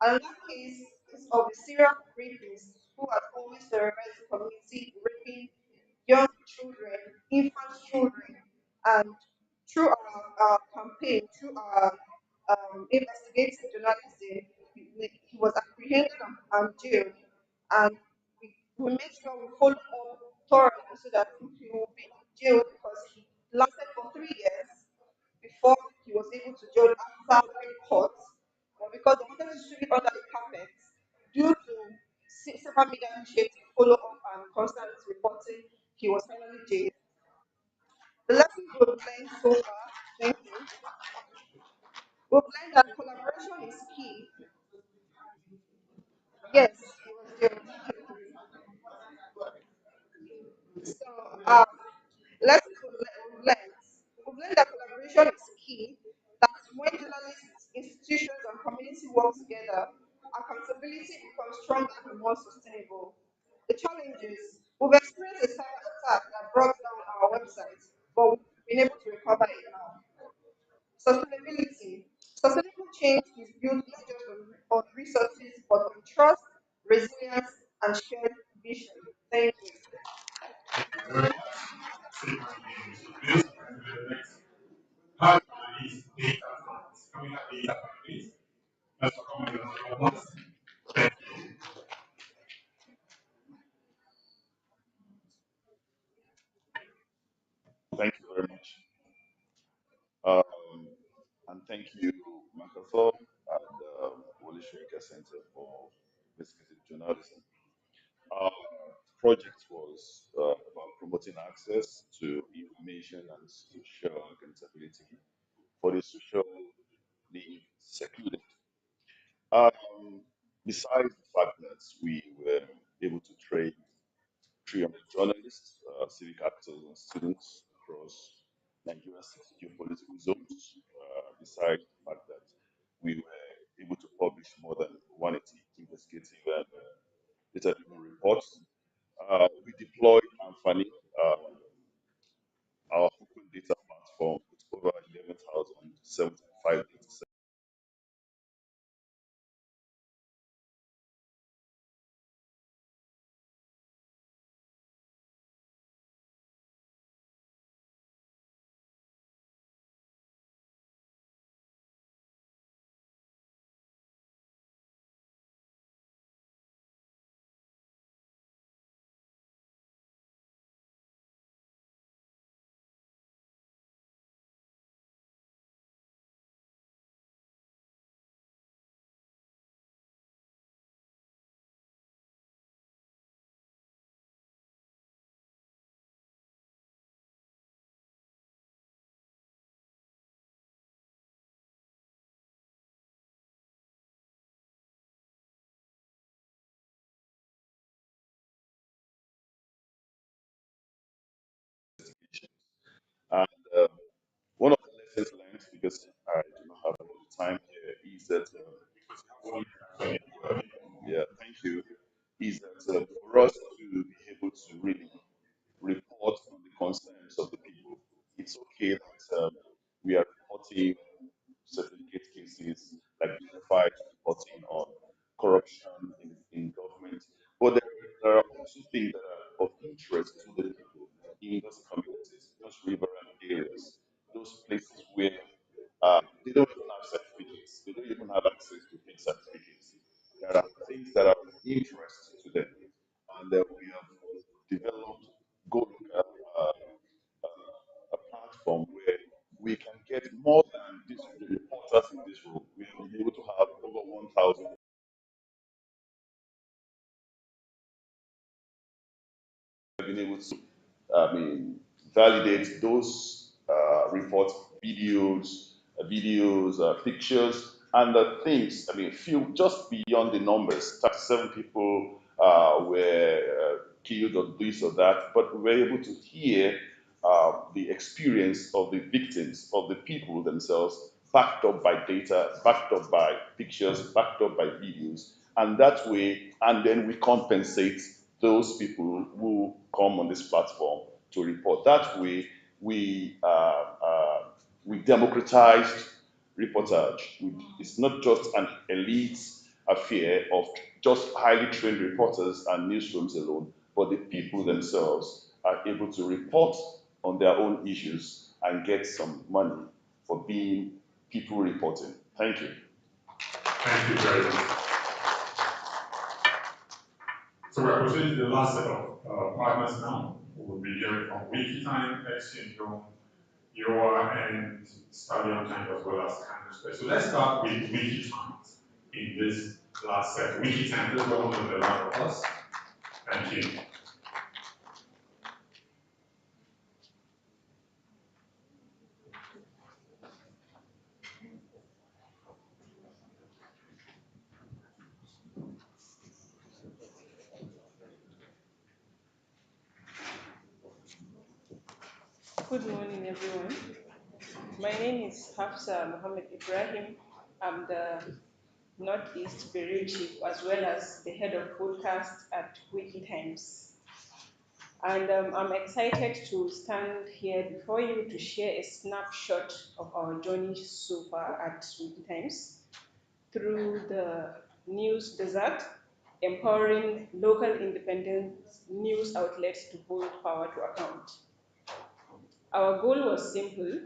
Another case is of the serial rapist who has always terrorized the community, raping young children, infant children, and through our campaign, through our investigative journalism, he was apprehended and jailed, and we made sure we follow up thoroughly so that he will be jailed because he lasted for 3 years before he was able to jail after being caught. But because they wanted to sweep it under the carpet, due to several media initiative follow up and constant reporting, he was finally jailed. The lessons we've learned so far, thank you. We've learned that collaboration is key. Yes, he was jailed. So, lessons we've learned. We've learned that collaboration is key, that when journalists, institutions, and community work together, accountability becomes stronger and more sustainable. The challenges, we've experienced a cyber attack that brought down our website, but we've been able to recover it now. Sustainability. Sustainable change is built not just on resources, but on trust, resilience, and shared vision. Thank you. Thank you very much. Um, and thank you, Microsoft and Wole Soyinka Center for investigative journalism. Our project was about promoting access to information and social accountability for the socially secluded. Um, Besides the fact that we were able to train 300 journalists, civic actors, and students across Nigeria's six geopolitical zones, besides the fact that we were able to publish more than 180 investigative and data-driven reports. We deployed Amfani, our open data platform, with over 11,075 data sets. we are reporting certificate cases, like unified reporting on corruption in government. But there are also things that are of interest to the people in those communities, those riverine areas, those places where they don't even have certificates. They don't even have access to fake certificates. There are things that are of interest to them, and we have developed Go Local, a platform where we can get more than the reporters in this room. We have been able to have over 1,000. Been able to, validate those reports, pictures, and the things. Few just beyond the numbers. 37 people were killed or this or that, but we were able to hear the experience of the victims, of the people themselves, backed up by data, backed up by pictures, backed up by videos, and that way, and then we compensate those people who come on this platform to report. That way, we democratized reportage. It's not just an elite affair of just highly trained reporters and newsrooms alone, but the people themselves are able to report on their own issues and get some money for being people reporting. Thank you. Thank you very much. So we're proceeding to the last set of partners now. We'll be hearing from WikiTime, Exchange, your and Stadium Time, as well as Campus Space. So let's start with WikiTime in this last set. WikiTime, please welcome to the round of us. Thank you. Good morning, everyone. My name is Hafsa Mohammed Ibrahim. I'm the Northeast Bureau Chief as well as the head of broadcast at WikiTimes. And I'm excited to stand here before you to share a snapshot of our journey so far at WikiTimes through the news desert, empowering local independent news outlets to hold power to account. Our goal was simple.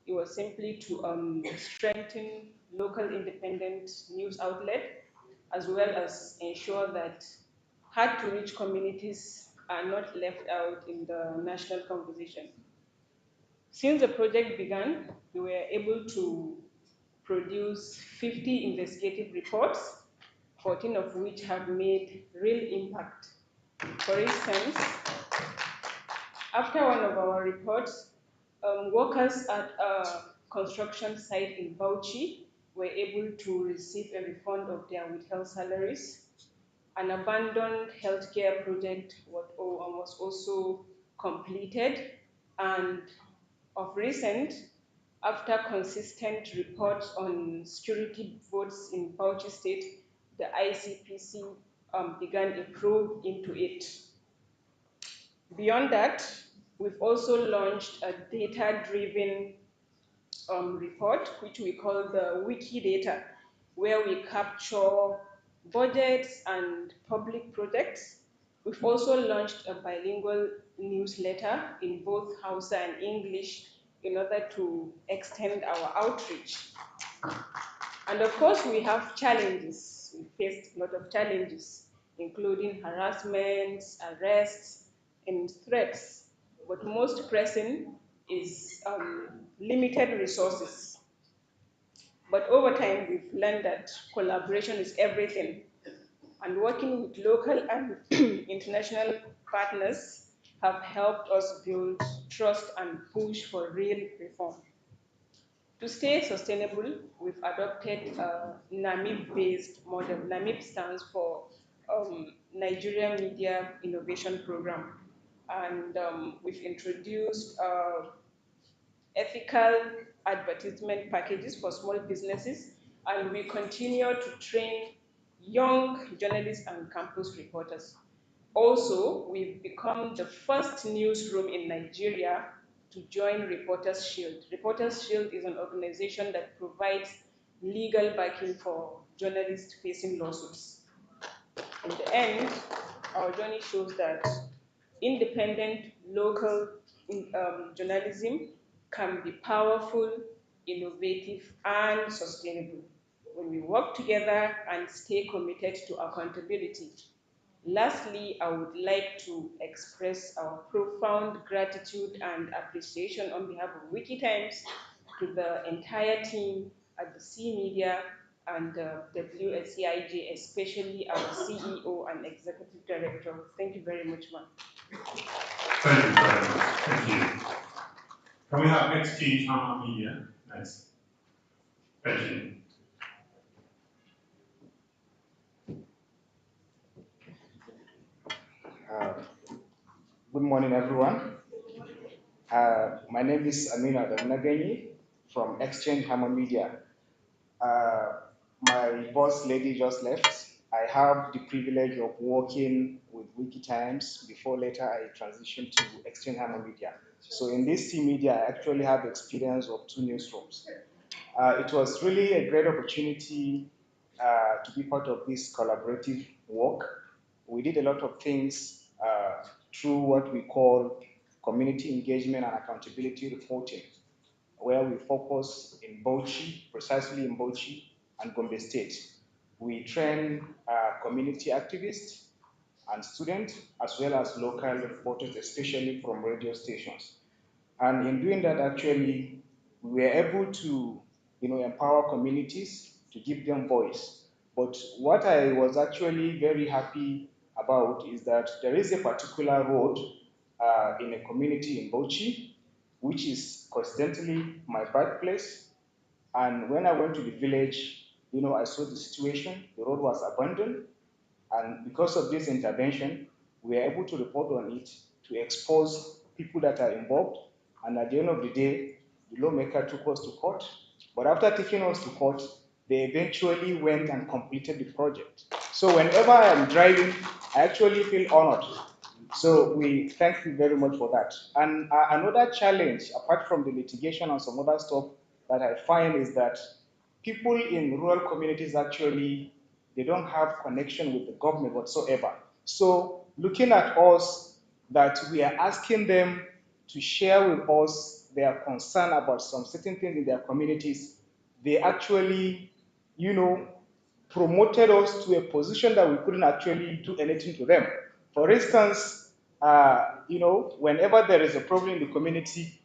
It was simply to strengthen local independent news outlet, as well as ensure that hard-to-reach communities are not left out in the national conversation. Since the project began, we were able to produce 50 investigative reports, 14 of which have made real impact. For instance, after one of our reports, workers at a construction site in Bauchi were able to receive a refund of their withheld salaries. An abandoned healthcare project was also completed, and of recent, after consistent reports on security votes in Bauchi State, the ICPC began a probe into it. Beyond that, we've also launched a data-driven report, which we call the Wikidata, where we capture budgets and public projects. We've also launched a bilingual newsletter in both Hausa and English in order to extend our outreach. And of course, we have challenges. We faced a lot of challenges, including harassments, arrests, and threats. But most pressing is limited resources. But over time, we've learned that collaboration is everything. And working with local and international partners have helped us build trust and push for real reform. To stay sustainable, we've adopted a NAMIB-based model. NAMIB stands for Nigerian Media Innovation Program. And we've introduced ethical advertisement packages for small businesses, and we continue to train young journalists and campus reporters. Also, we've become the first newsroom in Nigeria to join Reporters Shield. Reporters Shield is an organization that provides legal backing for journalists facing lawsuits. In the end, our journey shows that independent local journalism can be powerful, innovative, and sustainable when we work together and stay committed to accountability. Lastly, I would like to express our profound gratitude and appreciation on behalf of Wikitimes to the entire team at the CMEDIA and WSCIJ, especially our CEO and Executive Director. Thank you very much, ma'am. Thank you very much. Thank you. Can we have Exchange Hammer Media next? Thank you. Good morning, everyone. My name is Amina Damnagani from Exchange Hammer Media. My boss lady just left. I have the privilege of working with Wikitimes before later I transitioned to Exchange Hammer Media. So in this CMedia, I actually have experience of 2 newsrooms. It was really a great opportunity to be part of this collaborative work. We did a lot of things through what we call community engagement and accountability reporting, where we focus in Bauchi, precisely in Bauchi and Gombe State. We train community activists and students, as well as local reporters, especially from radio stations. And in doing that, actually, we were able to empower communities to give them voice. But what I was actually very happy about is that there is a particular road in a community in Bauchi, which is coincidentally my birthplace. And when I went to the village, I saw the situation. The road was abandoned. And because of this intervention, we were able to report on it to expose people that are involved. And at the end of the day, the lawmaker took us to court. But after taking us to court, they eventually went and completed the project. So whenever I'm driving, I actually feel honored. So we thank you very much for that. And another challenge, apart from the litigation and some other stuff that I find, is that people in rural communities actually, they don't have connection with the government whatsoever. So looking at us, that we are asking them to share with us their concern about some certain things in their communities, they actually, promoted us to a position that we couldn't actually do anything to them. For instance, whenever there is a problem in the community,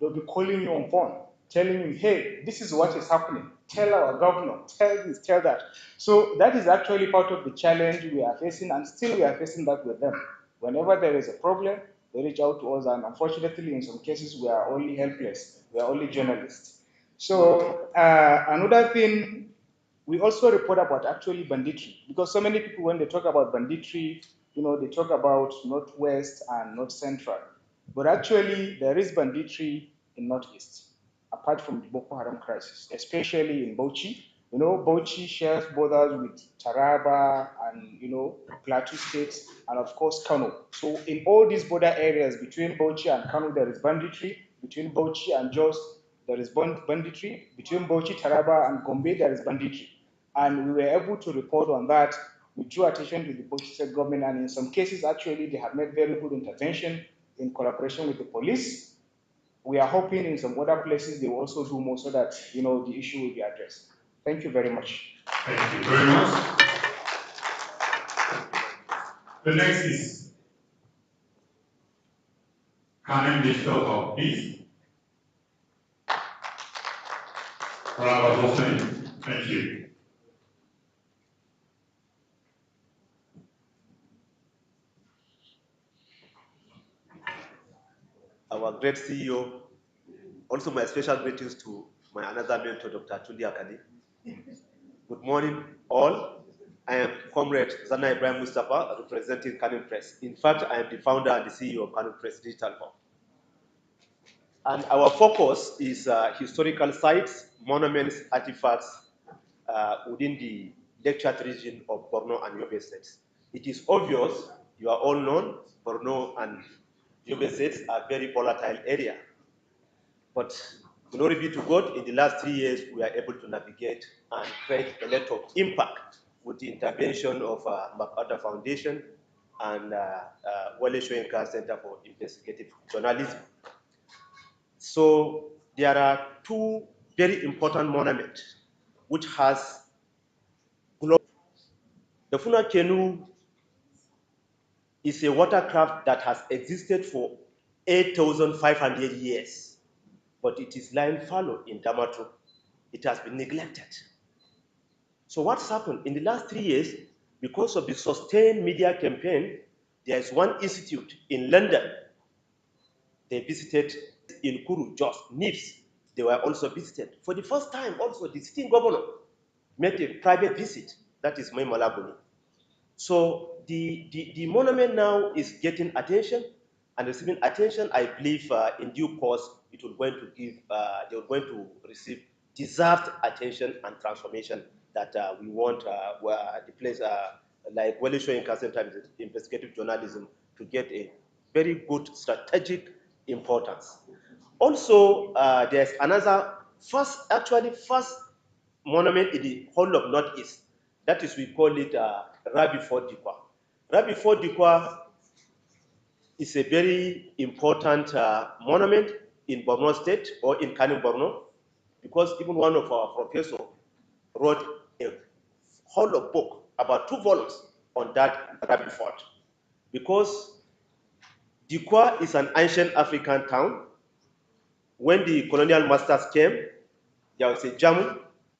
they'll be calling you on phone, telling you, hey, this is what is happening. Tell our governor, tell this, tell that. So that is actually part of the challenge we are facing, and still we are facing that with them. Whenever there is a problem, they reach out to us, and unfortunately, in some cases, we are only helpless. We are only journalists. So another thing, we also report about actually banditry, because so many people, when they talk about banditry, they talk about Northwest and North Central. But actually, there is banditry in Northeast, apart from the Boko Haram crisis, especially in Bauchi. Bauchi shares borders with Taraba and, Plateau states, and of course, Kano. So in all these border areas between Bauchi and Kano, there is banditry. Between Bauchi and Jos, there is banditry. Between Bauchi, Taraba, and Gombe, there is banditry. And we were able to report on that. We drew attention to the Bauchi state government, and in some cases, actually, they have made very good intervention in collaboration with the police. We are hoping in some other places they will also do more, so that the issue will be addressed. Thank you very much. Thank you very much. The next is Canon Digital Hub, please. Round of applause. Thank you. Our great CEO, also my special greetings to my another mentor, Dr. Tundi Akadi. Good morning, all. I am Comrade Zana Ibrahim Mustafa, representing Canon Press. In fact, I am the founder and the CEO of Canon Press Digital Hub. And our focus is historical sites, monuments, artifacts within the lectured region of Borno and Yobe states. It is obvious, you are all known, Borno and Yobe states are very volatile area. But glory be to God, in the last 3 years, we are able to navigate and create a lot of impact with the intervention of MacArthur Foundation and Wale Soyinka Center for Investigative Journalism. So there are two very important monuments which has global. The Funa Canoe is a watercraft that has existed for 8,500 years, but it is lying fallow in Damatru. It has been neglected. So what's happened in the last 3 years, because of the sustained media campaign, there is one institute in London. They visited in Kuru, Jos, Nips. They were also visited. For the first time, also, the sitting governor made a private visit. That is Mai Malabuni. So the monument now is getting attention and receiving attention. I believe in due course it will going to give, they are going to receive deserved attention and transformation that we want where the place like Wale Soyinka Center Investigative Journalism to get a very good strategic importance. Also, there's another first monument in the whole of Northeast. That is, we call it Rabi Fort Dikwa. Rabi Fort Dikwa is a very important monument in Borno State or in Kano, Borno, because even one of our professors wrote a whole of book, about 2 volumes on that Rabi Fort. Because Dikwa is an ancient African town. When the colonial masters came, there was a Jamu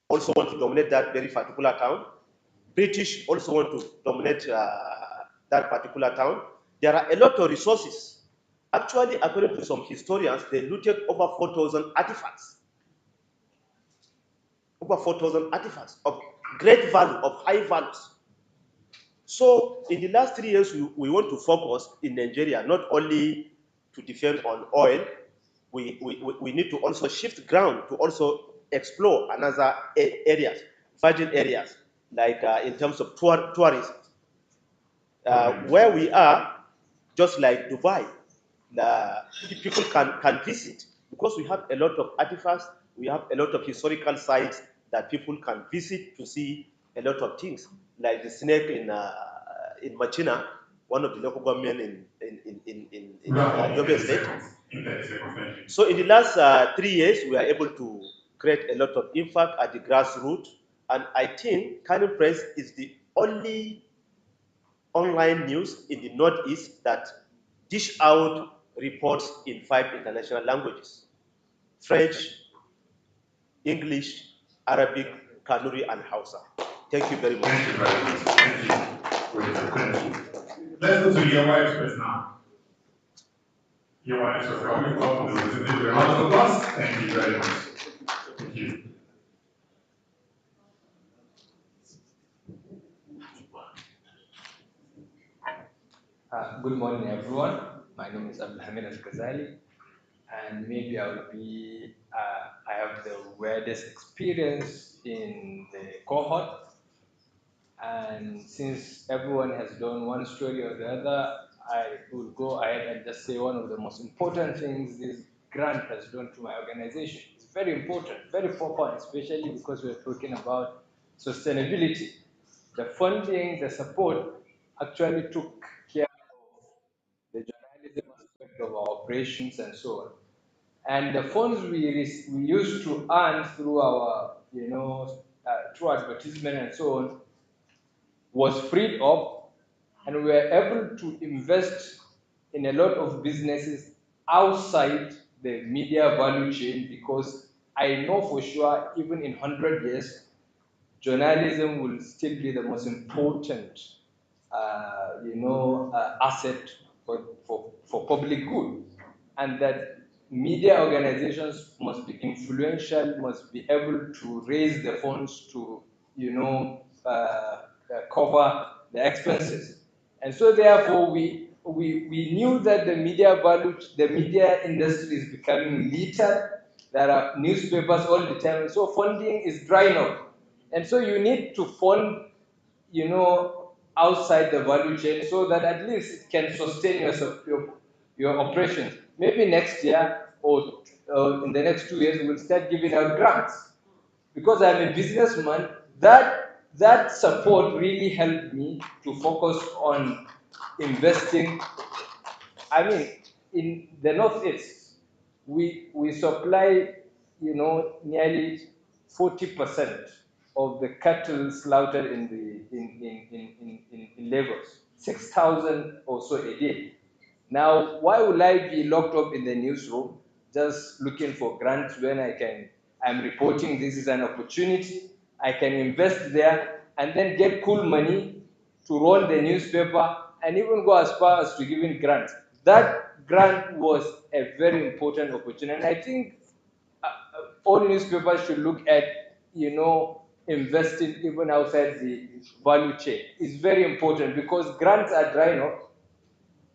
also want to dominate that very particular town. British also want to dominate that particular town. There are a lot of resources. Actually, according to some historians, they looted over 4,000 artifacts. Over 4,000 artifacts of great value, of high values. So in the last 3 years, we want to focus in Nigeria, not only to defend on oil, we need to also shift ground to also explore another areas, virgin areas, like in terms of tourism. Where we are, just like Dubai, people can visit because we have a lot of artifacts, we have a lot of historical sites that people can visit to see a lot of things, like the snake in Machina, one of the local government in Yobe State. So in the last 3 years, we are able to create a lot of impact at the grassroots, and I think Kano Press is the only online news in the Northeast that dish out reports in 5 international languages: French, English, Arabic, Kanuri, and Hausa. Thank you very much. Thank you very much. Thank you. Thank you. Let's go to your express now. Your express, I want to welcome the representative of the round of applause. Thank you very much. Thank you. Good morning, everyone. My name is Abdulhamid Al-Ghazali, and maybe I have the weirdest experience in the cohort. And since everyone has done one story or the other, I will go ahead and just say one of the most important things this grant has done to my organization. It's very important, very profound, especially because we're talking about sustainability. The funding, the support actually took care the journalism aspect of our operations and so on. And the funds we used to earn through our, through advertisement and so on, was freed up, and we were able to invest in a lot of businesses outside the media value chain, because I know for sure, even in 100 years, journalism will still be the most important, asset for public good, and that media organizations must be influential, must be able to raise the funds to, cover the expenses. And so therefore we knew that the media industry is becoming littered. There are newspapers all the time, so funding is drying up. And so you need to fund, outside the value chain, so that at least it can sustain your operations. Maybe next year or in the next 2 years, we'll start giving out grants. Because I'm a businessman, that support really helped me to focus on investing. I mean, in the Northeast, we supply, nearly 40% of the cattle slaughtered in Lagos, 6,000 or so a day. Now, why will I be locked up in the newsroom just looking for grants when I'm reporting this is an opportunity, I can invest there and then get cool money to run the newspaper and even go as far as to giving grants. That grant was a very important opportunity. And I think all newspapers should look at, investing even outside the value chain. It's very important because grants are drying up.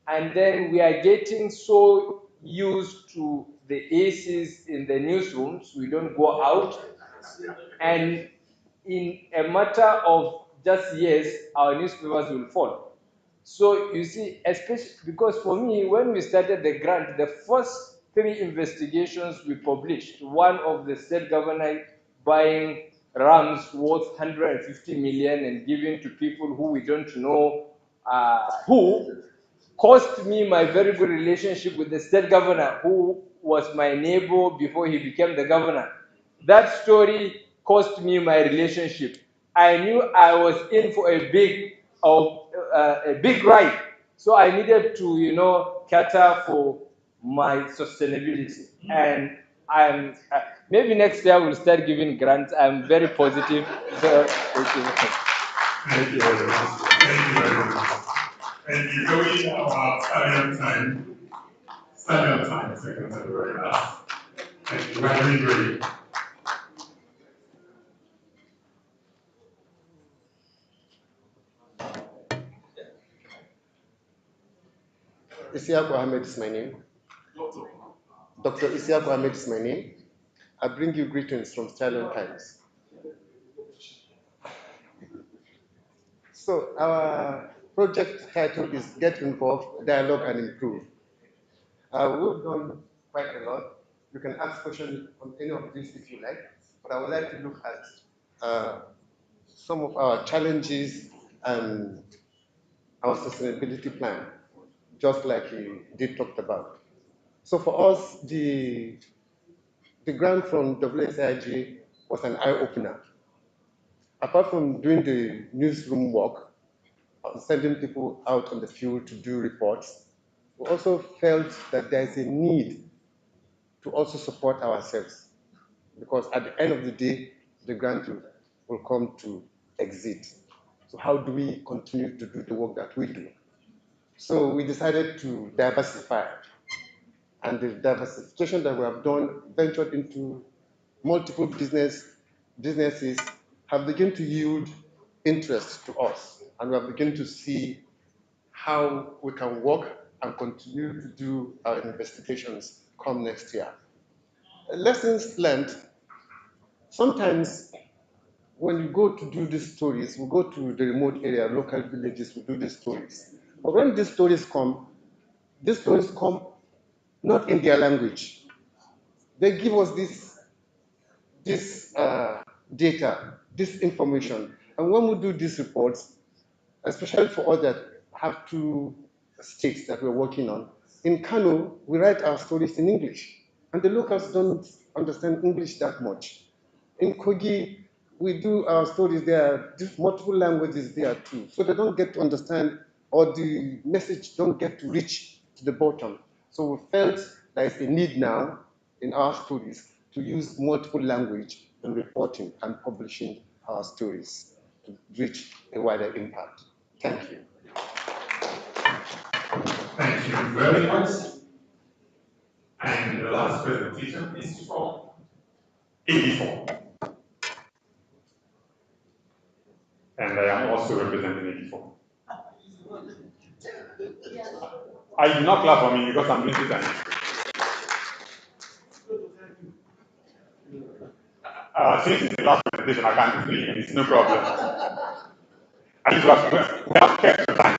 And then we are getting so used to the ACs in the newsrooms, we don't go out. And in a matter of just years, our newspapers will fall. So you see, especially because for me, when we started the grant, the first 3 investigations we published, one of the state governor buying rams worth 150 million and giving to people who we don't know who, cost me my very good relationship with the state governor, who was my neighbor before he became the governor. That story cost me my relationship. I knew I was in for a big ride, so I needed to, cater for my sustainability. And I'm maybe next year we'll start giving grants. I'm very positive. So, thank you very much. Thank you very much. Thank you. So we are starting on time. Starting on time, second to the very last. Thank you. Very great. Isiaku Ahmed is my name. Dr. Isiaku Ahmed is my name. I bring you greetings from Stallion Times. So our project title is Get Involved, Dialogue and Improve. We've done quite a lot. You can ask questions on any of these if you like, but I would like to look at some of our challenges and our sustainability plan, just like you did talk about. So for us, the grant from WSIG was an eye-opener. Apart from doing the newsroom work, sending people out on the field to do reports, we also felt that there's a need to also support ourselves, because at the end of the day, the grant will come to exit. So how do we continue to do the work that we do? So we decided to diversify. And the diversification that we have done ventured into multiple businesses have begun to yield interest to us. And we have begun to see how we can work and continue to do our investigations come next year. Lessons learned. Sometimes when you go to do these stories, we go to the remote area, local villages, we do these stories. But when these stories come not in their language. They give us this data, this information. And when we do these reports, especially for us that have 2 states that we're working on, in Kano, we write our stories in English. And the locals don't understand English that much. In Kogi, we do our stories, there are multiple languages there too. So they don't get to understand, or the message don't get to reach to the bottom. So we felt there's a need now in our stories to use multiple language in reporting and publishing our stories to reach a wider impact. Thank you. Thank you very much. And the last presentation is for 84. And I am also representing 84. I do not clap for me because I'm doing it. Since it's the last presentation, I can't explain it. It's no problem. I just we have kept the time.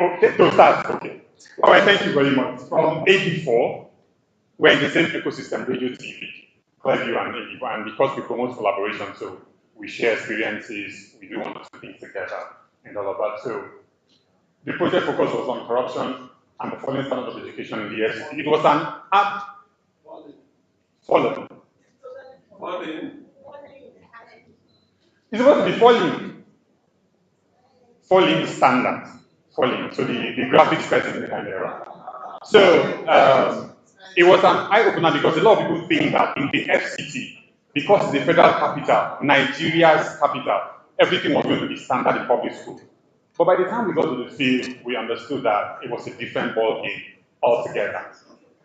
Okay, to start. Okay. All right, thank you very much. From '84, we're in the same ecosystem, radio, TV, Clearview and '84, and because we promote collaboration, so we share experiences, we do one or two things together, and all of that. So the project focus was on corruption and the falling standard of education in the FCT. It was an app fallen. It's supposed to be falling standards, falling. So the graphics person in the kind of era. So it was an eye-opener because a lot of people think that in the FCT, because it's the federal capital, Nigeria's capital, everything was going to be standard in public school. But by the time we got to the field, we understood that it was a different ball game altogether.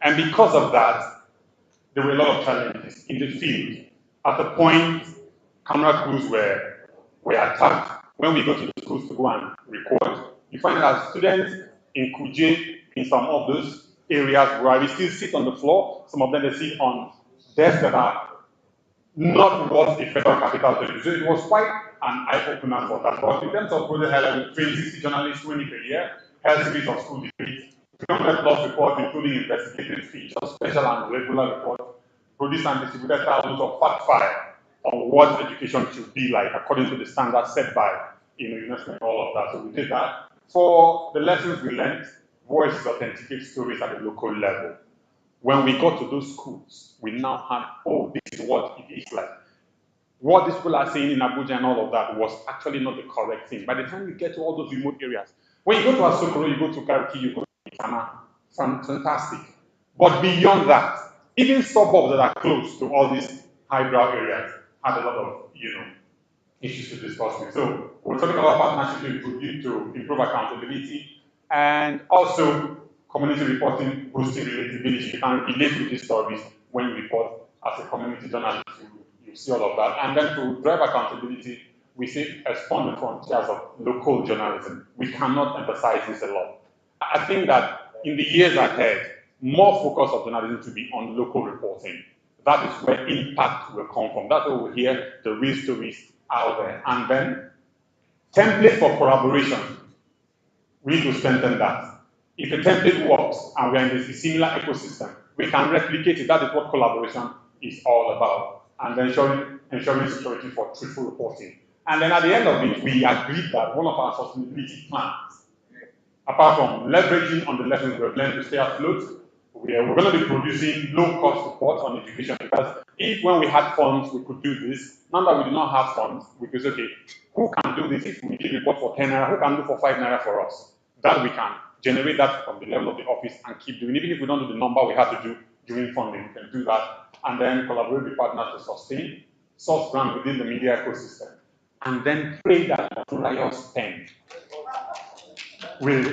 And because of that, there were a lot of challenges in the field. At the point, camera crews were attacked. When we go to the schools to go and record, you find that students in Kuje, in some of those areas where we still sit on the floor, some of them they sit on desks that are not what the federal capital did. So it was quite an eye-opener for that. But in terms of project highlight, 360 journalists, 20 per year, held series of school debates, 300 plus reports, including investigative features, special and regular reports, produced and distributed thousands of fact file on what education should be like according to the standards set by UNESCO and all of that. So we did that. For the lessons we learned, voices authenticate stories at the local level. When we got to those schools, we now had, oh, this is what it is like. What these people are saying in Abuja and all of that was actually not the correct thing. By the time you get to all those remote areas, when you go to Asokoro, you go to Kariki, you go to Itana, fantastic. But beyond that, even suburbs that are close to all these highbrow areas had a lot of, issues to discuss with. So we're talking about partnership to improve accountability and also community reporting, boosting relatability. You can relate with these stories when you report as a community journalist. You see all of that. And then to drive accountability, we say expand the frontiers of local journalism. We cannot emphasize this a lot. I think that in the years ahead, more focus of journalism to be on local reporting. That is where impact will come from. That's where we'll hear the real stories out there. And then, template for collaboration. We need to strengthen that. If a template works and we are in a similar ecosystem, we can replicate it. That is what collaboration is all about. And then ensuring security for truthful reporting. And then at the end of it, we agreed that one of our sustainability plans, apart from leveraging on the lessons we've learned to stay afloat, we're going to be producing low-cost reports on education because if when we had funds, we could do this. Now that we do not have funds, we could say, okay, who can do this? If we did report for 10 naira, who can do for 5 naira for us? That we can generate that from the level of the office and keep doing. Even if we don't do the number we have to do during funding, we can do that. And then collaborate with partners to sustain, source grant within the media ecosystem. And then pray that Riot spend will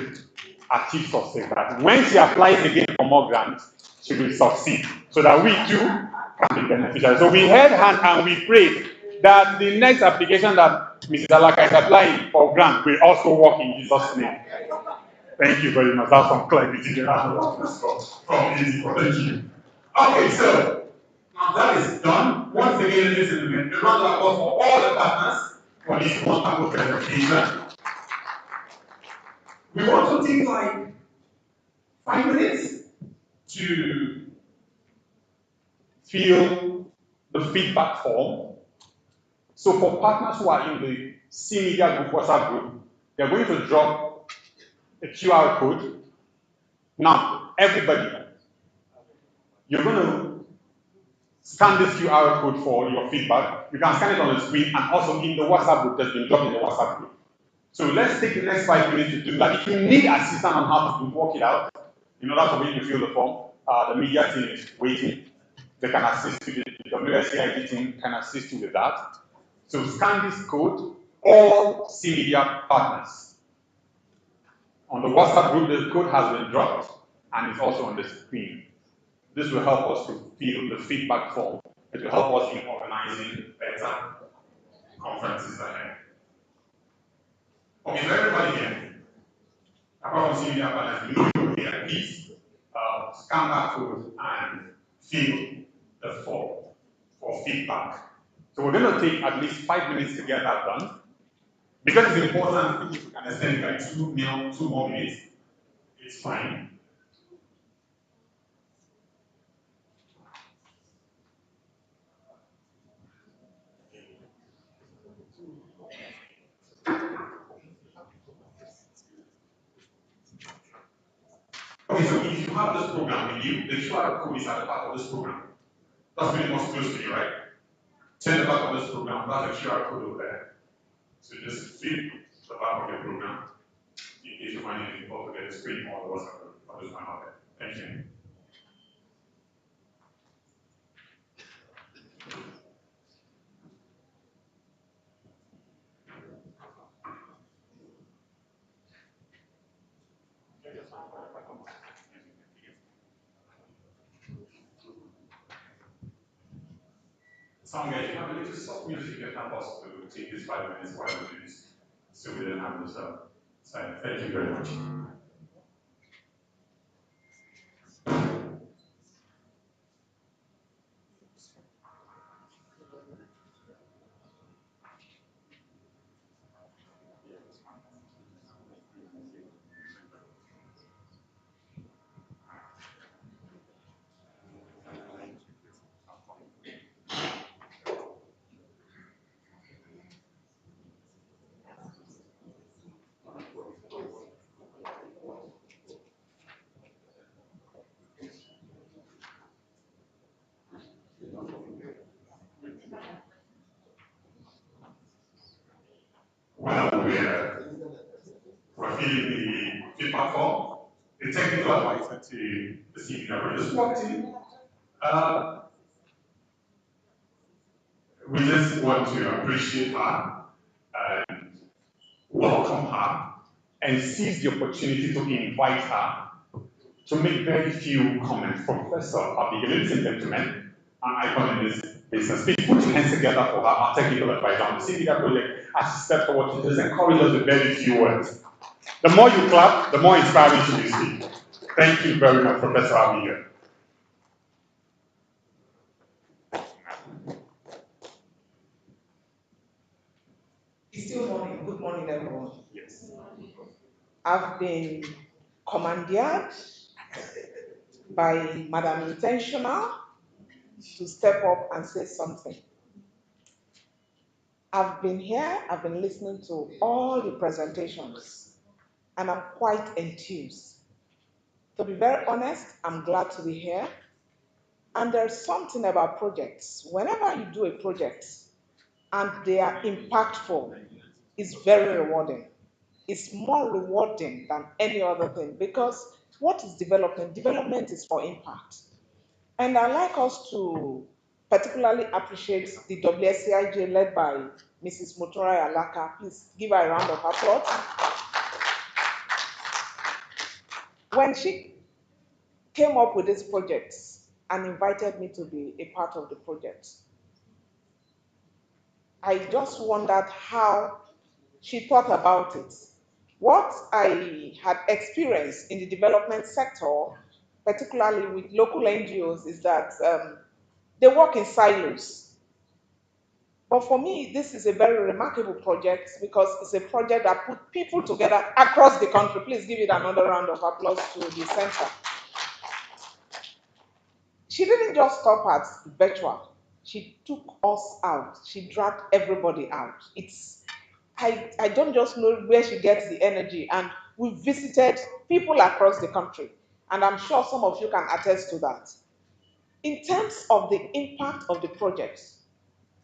achieve success. That when she applies again for more grants, she will succeed. So that we too can be beneficial. So we held hand and we prayed that the next application that Mrs. Alaka is applying for grant will also work in Jesus' name. Thank you very much. That's some clarity from Easy. Thank you. Okay, so now that is done. Once again, ladies and gentlemen, a round of applause for all the partners for this wonderful presentation. We want to take like 5 minutes to fill the feedback form. So for partners who are in the CMEDIA group, WhatsApp group, they're going to drop a QR code. Now, everybody, you're going to scan this QR code for your feedback. You can scan it on the screen and also in the WhatsApp group that's been dropped in the WhatsApp group. So let's take the next 5 minutes to do that. If you need assistance on how to work it out, in order for you to fill the form, the media team is waiting. They can assist you. The WSCID team can assist you with that. So scan this code, all CMEDIA partners. On the WhatsApp group, the code has been dropped and it's also on the screen. This will help us to fill the feedback form. It will help us in organizing better conferences ahead. Okay, so everybody here, apart from CMEDIA partners, you know you're here, please scan that code and fill the form for feedback. So we're going to take at least 5 minutes to get that done. Because it's important, if we can extend it by 2 more minutes, it's fine. if you have this program with you, the QR code is at the back of this program. That's pretty much close to you, right? Send the back of this program, that's a QR code over there. So just flip the back of your program in case you find anything difficult to get the screen or the WhatsApp group. I'll just find out there. Thank you. Some guys, you have a little soft music that help us to take this 5 minutes while we do this. So we don't have this side. Thank you very much. Well, we're filling the feedback form. The technical advisor to the CMEDIA. We just walked in. We just want to appreciate her and welcome her and seize the opportunity to invite her to make very few comments. Professor Abigail, ladies and gentlemen, an icon in this business. Please put your hands together for her, our technical advisor on the CMEDIA project, as she steps forward to just encourage us with very few words. The more you clap, the more inspiring she will speak. Thank you very much, Professor Abigail. It's still morning. Good morning, everyone. Yes. I've been commandeered by Madam Intentional to step up and say something. I've been here, I've been listening to all the presentations, and I'm quite enthused. To be very honest, I'm glad to be here. And there's something about projects. Whenever you do a project and they are impactful, it's very rewarding. It's more rewarding than any other thing because what is development? Development is for impact. And I'd like us to particularly appreciate the WSCIJ led by Mrs. Muturai Alaka. Please give her a round of applause. When she came up with this project and invited me to be a part of the project, I just wondered how she thought about it. What I had experienced in the development sector, particularly with local NGOs, is that they work in silos. But for me, this is a very remarkable project because it's a project that put people together across the country. Please give it another round of applause to the center. She didn't just stop at virtual. She took us out. She dragged everybody out. I don't just know where she gets the energy. And we visited people across the country. And I'm sure some of you can attest to that. In terms of the impact of the project,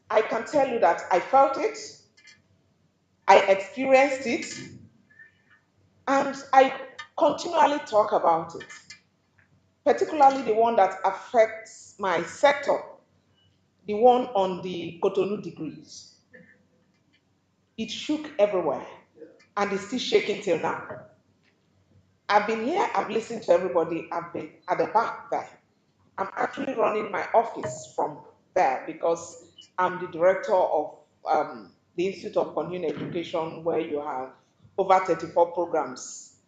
I can tell you that I felt it, I experienced it, and I continually talk about it, particularly the one that affects my sector, the one on the Cotonou degrees. It shook everywhere, and it's still shaking till now. I've been here, I've listened to everybody, I've been at the back there. I'm actually running my office from there because I'm the director of the Institute of Continuing Education, where you have over 34 programs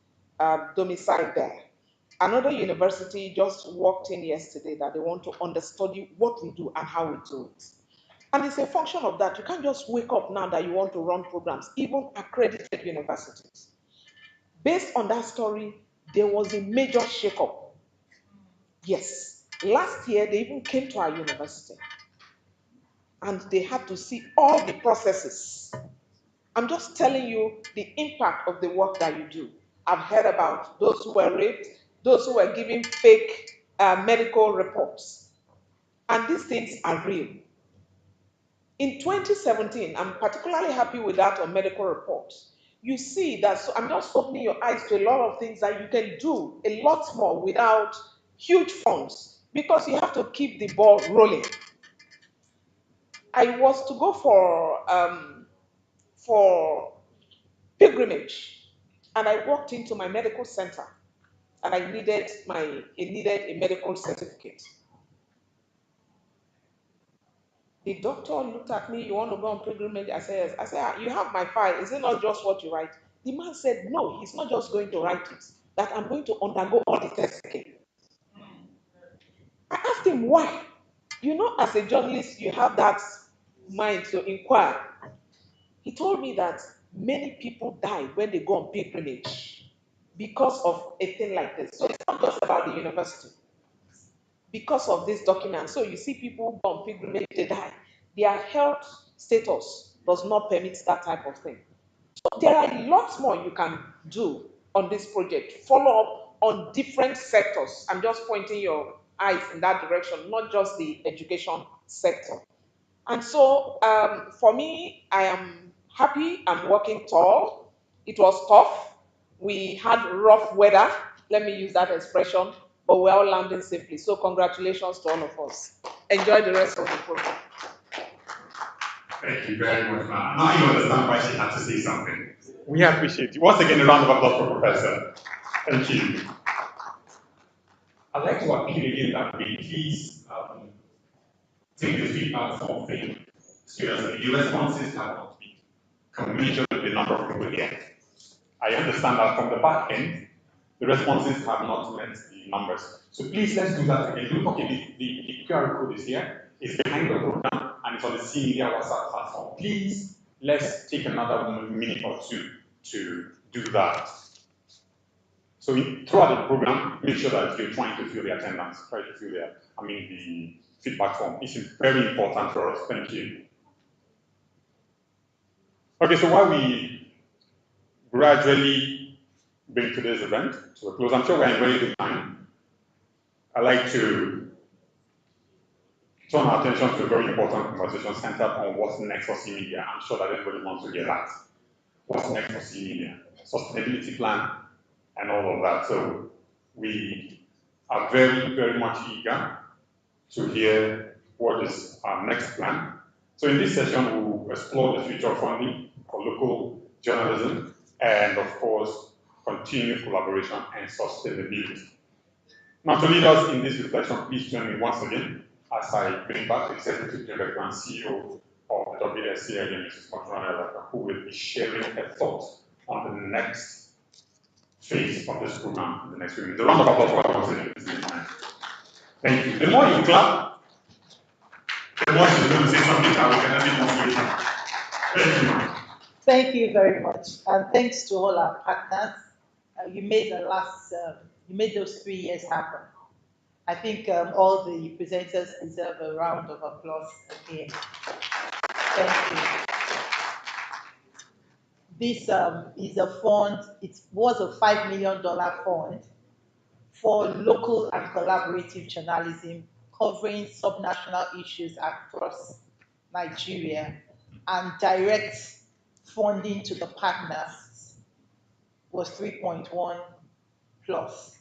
domiciled there. Another university just walked in yesterday that they want to understudy what we do and how we do it. And it's a function of that. You can't just wake up now that you want to run programs, even accredited universities. Based on that story, there was a major shakeup. Yes, last year they even came to our university and they had to see all the processes. I'm just telling you the impact of the work that you do. I've heard about those who were raped, those who were giving fake medical reports. And these things are real. In 2017, I'm particularly happy with that on medical reports. You see that, so I'm just opening your eyes to a lot of things that you can do a lot more without huge funds because you have to keep the ball rolling. I was to go for pilgrimage, and I walked into my medical center, and it needed a medical certificate. The doctor looked at me, you want to go on pilgrimage? I said, yes. I said, "Ah, you have my file. Is it not just what you write?" The man said, no, he's not just going to write it, that I'm going to undergo all the tests again. I asked him why. You know, as a journalist, you have that mind to inquire. He told me that many people die when they go on pilgrimage because of a thing like this. So it's not just about the university. Because of this document. So you see people go on pilgrimage, they die. Their health status does not permit that type of thing. So there are lots more you can do on this project. Follow up on different sectors. I'm just pointing your eyes in that direction, not just the education sector. And so for me, I am happy. I'm working tall. It was tough. We had rough weather. Let me use that expression, but we're all landing safely. So congratulations to all of us. Enjoy the rest of the program. Thank you very much, ma'am. Now you understand why she had to say something. We appreciate you. Once again, a round of applause for Professor. Thank you. I'd like to appeal again that we please take the feedback from the seriously. The responses have not been commensurate with the number of people here. I understand that from the back end, the responses have not met the numbers. So please let's do that again. Look, okay, the QR code is here, it's behind the program, and it's on the CMEDIA WhatsApp platform. Please let's take another minute or two to do that. So throughout the program, make sure that you're trying to fill the attendance, try to fill the feedback form. It's very important for us. Thank you. Okay, so while we gradually bring today's event to a close, I'm sure we're in very good time. I'd like to turn our attention to a very important conversation centered on what's next for CMedia. I'm sure that everybody wants to hear that. What's next for CMedia? Sustainability plan and all of that. So we are very, very much eager to hear what is our next plan. So in this session, we'll explore the future of funding for local journalism and, of course, continued collaboration and sustainability. Now, to lead us in this reflection, please join me once again as I bring back Executive Director and CEO of the WSCID, Mrs. Controna, who will be sharing her thoughts on the next phase of this program in the next few minutes. A round of applause for our president. Thank you. The more you clap, the more she's going to say something that we can have it more. Thank you. Thank you very much, and thanks to all our partners. You made you made those 3 years happen. I think all the presenters deserve a round of applause again. Thank you. This is a fund. It was a $5 million fund for local and collaborative journalism covering subnational issues across Nigeria, and direct funding to the partners was 3.1 plus.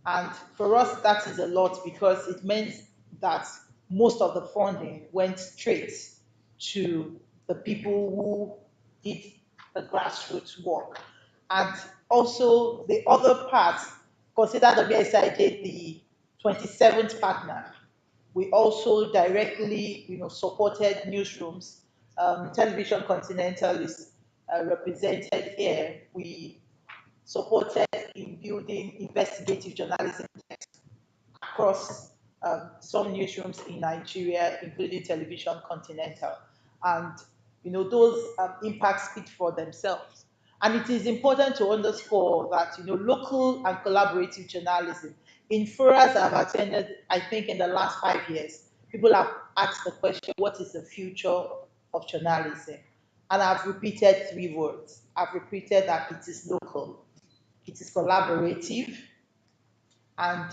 And for us, that is a lot because it meant that most of the funding went straight to the people who did the grassroots work. And also the other part, consider the BSI did the 27th partner. We also directly, supported newsrooms. Television Continental is represented here. We supported in building investigative journalism across some newsrooms in Nigeria, including Television Continental. And those impacts speak for themselves. And it is important to underscore that local and collaborative journalism, in forums I've attended, I think in the last 5 years, people have asked the question, what is the future of journalism? And I've repeated 3 words. I've repeated that it is local, it is collaborative, And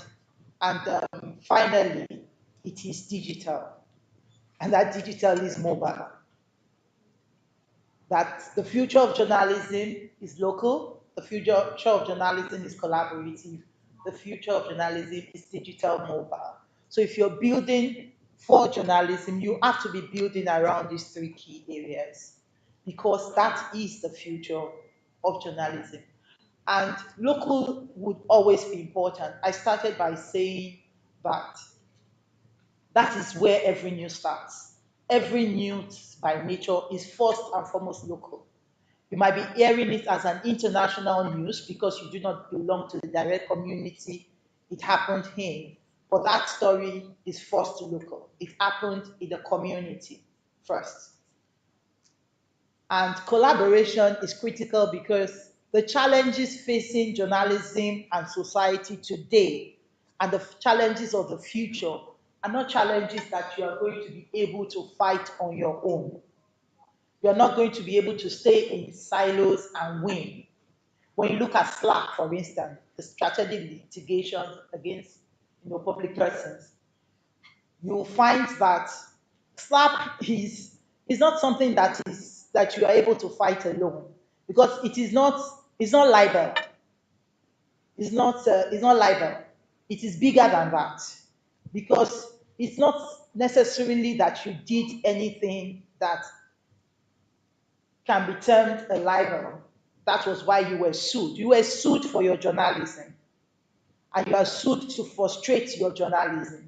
finally, it is digital, and that digital is mobile. That the future of journalism is local, the future of journalism is collaborative, the future of journalism is digital mobile. So if you're building for journalism, you have to be building around these three key areas because that is the future of journalism. And local would always be important. I started by saying that that is where every news starts. Every news by nature is first and foremost local. You might be hearing it as an international news because you do not belong to the direct community it happened in. But that story is first local. It happened in the community first. And collaboration is critical because the challenges facing journalism and society today and the challenges of the future are not challenges that you are going to be able to fight on your own. You are not going to be able to stay in silos and win. When you look at Slack, for instance, the strategic litigation against public persons, you'll find that Slack is not something that you are able to fight alone because it's not libel. It's not libel. It is bigger than that because it's not necessarily that you did anything that can be termed a libel. That was why you were sued. You were sued for your journalism, and you are sued to frustrate your journalism.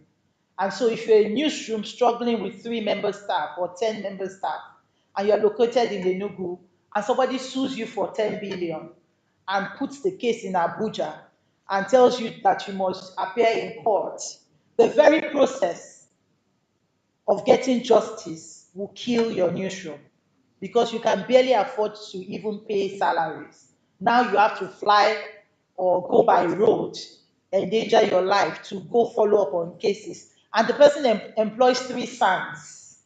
And so, if you're a newsroom struggling with 3 member staff or 10 member staff, and you're located in Enugu, and somebody sues you for 10 billion and puts the case in Abuja and tells you that you must appear in court, the very process of getting justice will kill your newsroom because you can barely afford to even pay salaries. Now you have to fly or go by road, endanger your life to go follow up on cases. And the person employs 3 sons.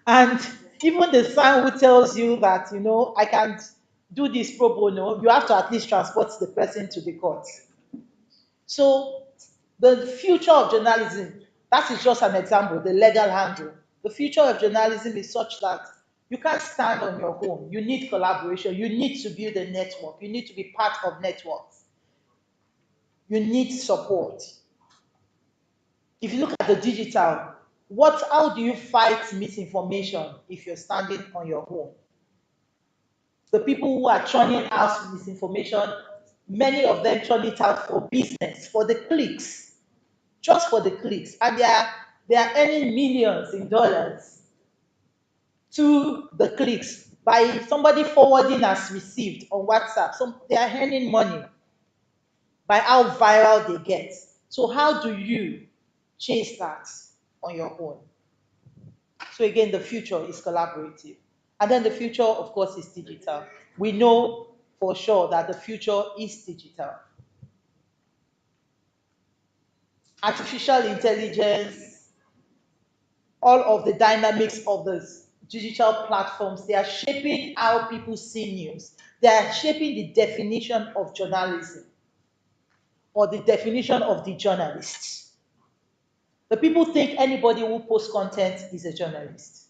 And even the son who tells you that, I can't do this pro bono, you have to at least transport the person to the court. So the future of journalism, that is just an example, the legal handle. The future of journalism is such that you can't stand on your own. You need collaboration. You need to build a network. You need to be part of networks. You need support. If you look at the digital, how do you fight misinformation if you're standing on your own? The people who are churning out misinformation, many of them churn it out for business, for the clicks, just for the clicks, and they are earning millions in dollars to the clicks by somebody forwarding as received on WhatsApp. So they are earning money by how viral they get. So how do you chase that on your own? So again, the future is collaborative. And then the future, of course, is digital. We know for sure that the future is digital. Artificial intelligence, all of the dynamics of the digital platforms, they are shaping how people see news. They are shaping the definition of journalism or the definition of the journalist. The people think anybody who posts content is a journalist.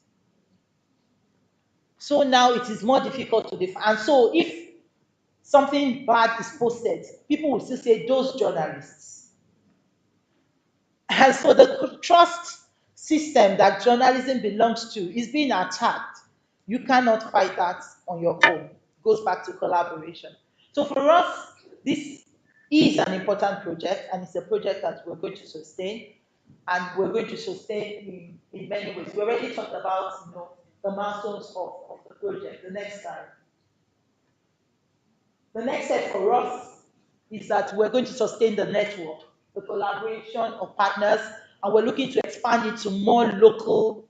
So now it is more difficult to define. And so if something bad is posted, people will still say those journalists. And so the trust system that journalism belongs to is being attacked. You cannot fight that on your own. It goes back to collaboration. So for us, this is an important project, and it's a project that we're going to sustain, and we're going to sustain in many ways. We already talked about the milestones of the project. The next time, the next step for us is that we're going to sustain the network, the collaboration of partners, and we're looking to expand it to more local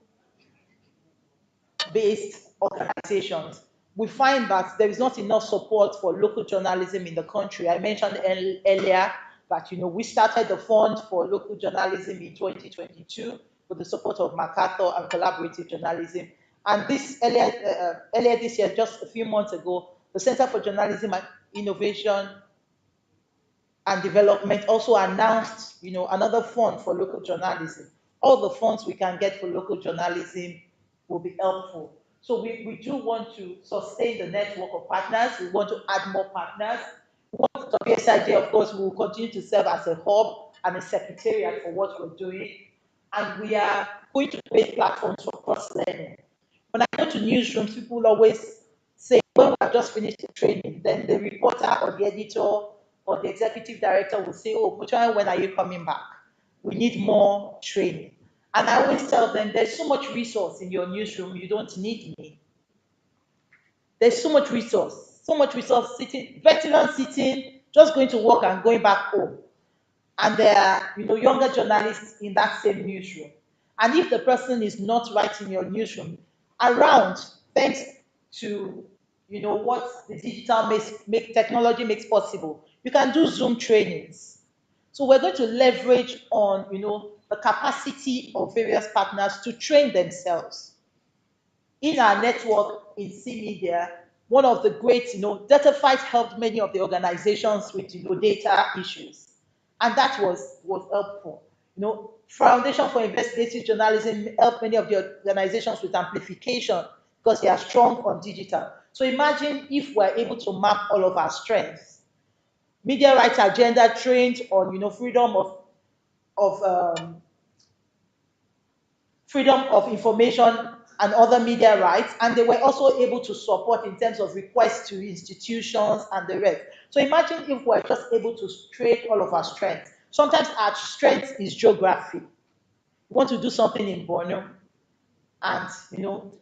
based organizations. We find that there is not enough support for local journalism in the country. I mentioned earlier that we started the fund for local journalism in 2022 with the support of MacArthur and collaborative journalism. And this earlier this year, just a few months ago, the Center for Journalism and Innovation and Development also announced, another fund for local journalism. All the funds we can get for local journalism will be helpful. So we do want to sustain the network of partners. We want to add more partners. WSIJ, of course, will continue to serve as a hub and a secretariat for what we're doing. And we are going to create platforms for cross learning. When I go to newsrooms, people always say, when we have just finished the training, then the reporter or the editor or the executive director will say, oh, Mutual, when are you coming back? We need more training. And I always tell them, there's so much resource in your newsroom, you don't need me. There's so much resource sitting, veterans sitting, just going to work and going back home. And there are, younger journalists in that same newsroom. And if the person is not right in your newsroom, around, thanks to, what the digital technology makes possible, you can do Zoom trainings. So we're going to leverage on, the capacity of various partners to train themselves. In our network in CMEDIA, one of the great, data fight helped many of the organizations with, data issues. And that was helpful. Foundation for Investigative Journalism helped many of the organizations with amplification because they are strong on digital. So imagine if we're able to map all of our strengths. Media rights agenda trained on, freedom of freedom of information and other media rights, and they were also able to support in terms of requests to institutions and the rest. So imagine if we're just able to trade all of our strengths. Sometimes our strength is geography. We want to do something in Borno, and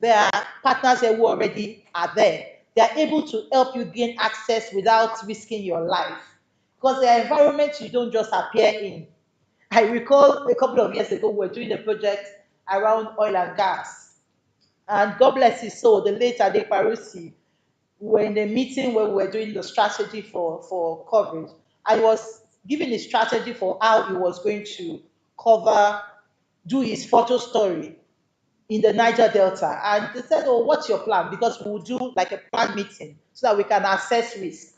there are partners here who already are there. They are able to help you gain access without risking your life, because there are environments you don't just appear in. I recall a couple of years ago, we were doing a project around oil and gas. And God bless his soul, the late Ade Parusi, we were in a meeting where we were doing the strategy for coverage. I was giving a strategy for how he was going to cover, do his photo story in the Niger Delta. And they said, oh, what's your plan? Because we'll do like a plan meeting so that we can assess risk.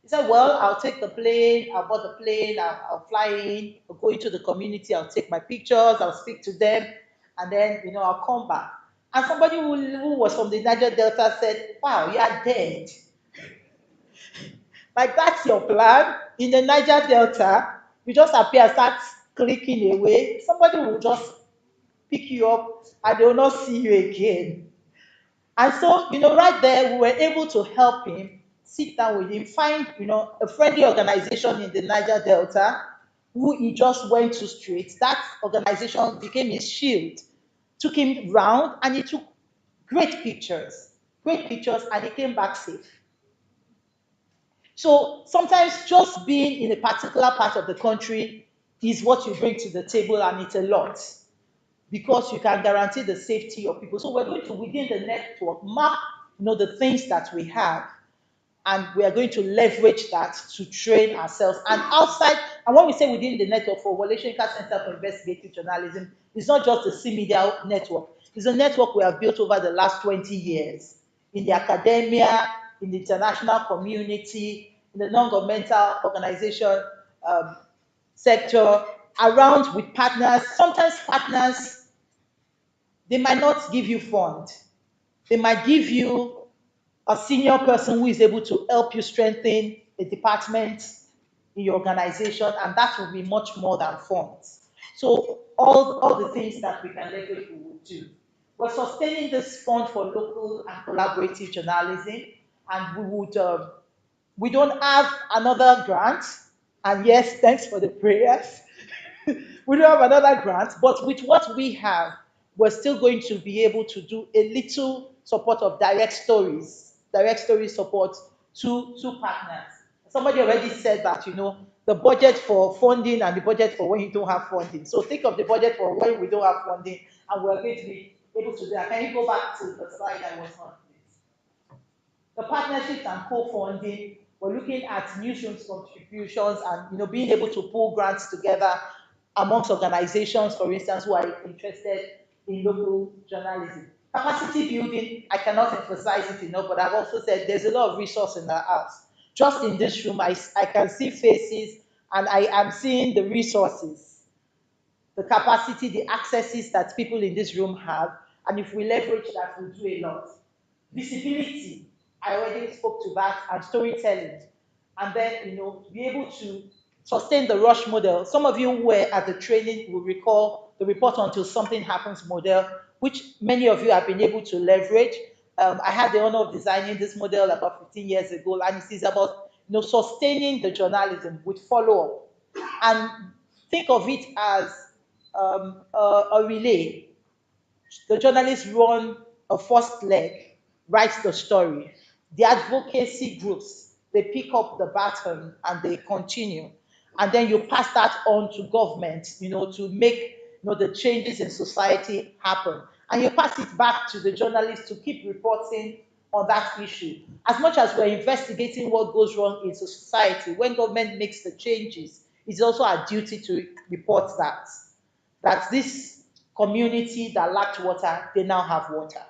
He said, well, I'll take the plane, I'll board the plane, I'll fly in, I'll go into the community, I'll take my pictures, I'll speak to them, and then, I'll come back. And somebody who was from the Niger Delta said, wow, you are dead. Like, that's your plan? In the Niger Delta, you just appear, start clicking away. Somebody will just pick you up and they will not see you again. And so, right there, we were able to help him, sit down with him, find, a friendly organization in the Niger Delta who he just went to straight. That organization became his shield, took him round, and he took great pictures, and he came back safe. So sometimes just being in a particular part of the country is what you bring to the table, and it's a lot because you can guarantee the safety of people. So we're going to, within the network, map, the things that we have, and we are going to leverage that to train ourselves. And outside, and when we say within the network for Wole Soyinka Center for Investigative Journalism, it's not just the CMedia network. It's a network we have built over the last 20 years in the academia, in the international community, in the non-governmental organization sector, around with partners. Sometimes partners, they might not give you fund. They might give you a senior person who is able to help you strengthen a department in your organization, and that will be much more than funds. So all the things that we can leverage, we will do. We're sustaining this fund for local and collaborative journalism, and we don't have another grant. And yes, thanks for the prayers. We don't have another grant, but with what we have, we're still going to be able to do a little support of direct story support to partners. Somebody already said that, the budget for funding and the budget for when you don't have funding. So think of the budget for when we don't have funding, and we're going to be able to do that. Can you go back to the slide I was on, please? The partnerships and co-funding, we're looking at newsrooms contributions and being able to pull grants together amongst organizations, for instance, who are interested in local journalism. Capacity building, I cannot emphasize it enough, but I've also said there's a lot of resource in the house. Just in this room, I can see faces And I am seeing the resources, the capacity, the accesses that people in this room have. And if we leverage that, we'll do a lot. Visibility, I already spoke to that, and storytelling. And then, to be able to sustain the rush model. Some of you who were at the training will recall the report until something happens model, which many of you have been able to leverage. I had the honor of designing this model about 15 years ago, and it is about sustaining the journalism with follow-up. And think of it as a relay. The journalists run a first leg, writes the story. The advocacy groups, they pick up the baton and they continue. And then you pass that on to government, to make the changes in society happen. And you pass it back to the journalists to keep reporting on that issue. As much as we're investigating what goes wrong in society, when government makes the changes, it's also our duty to report that this community that lacked water, they now have water.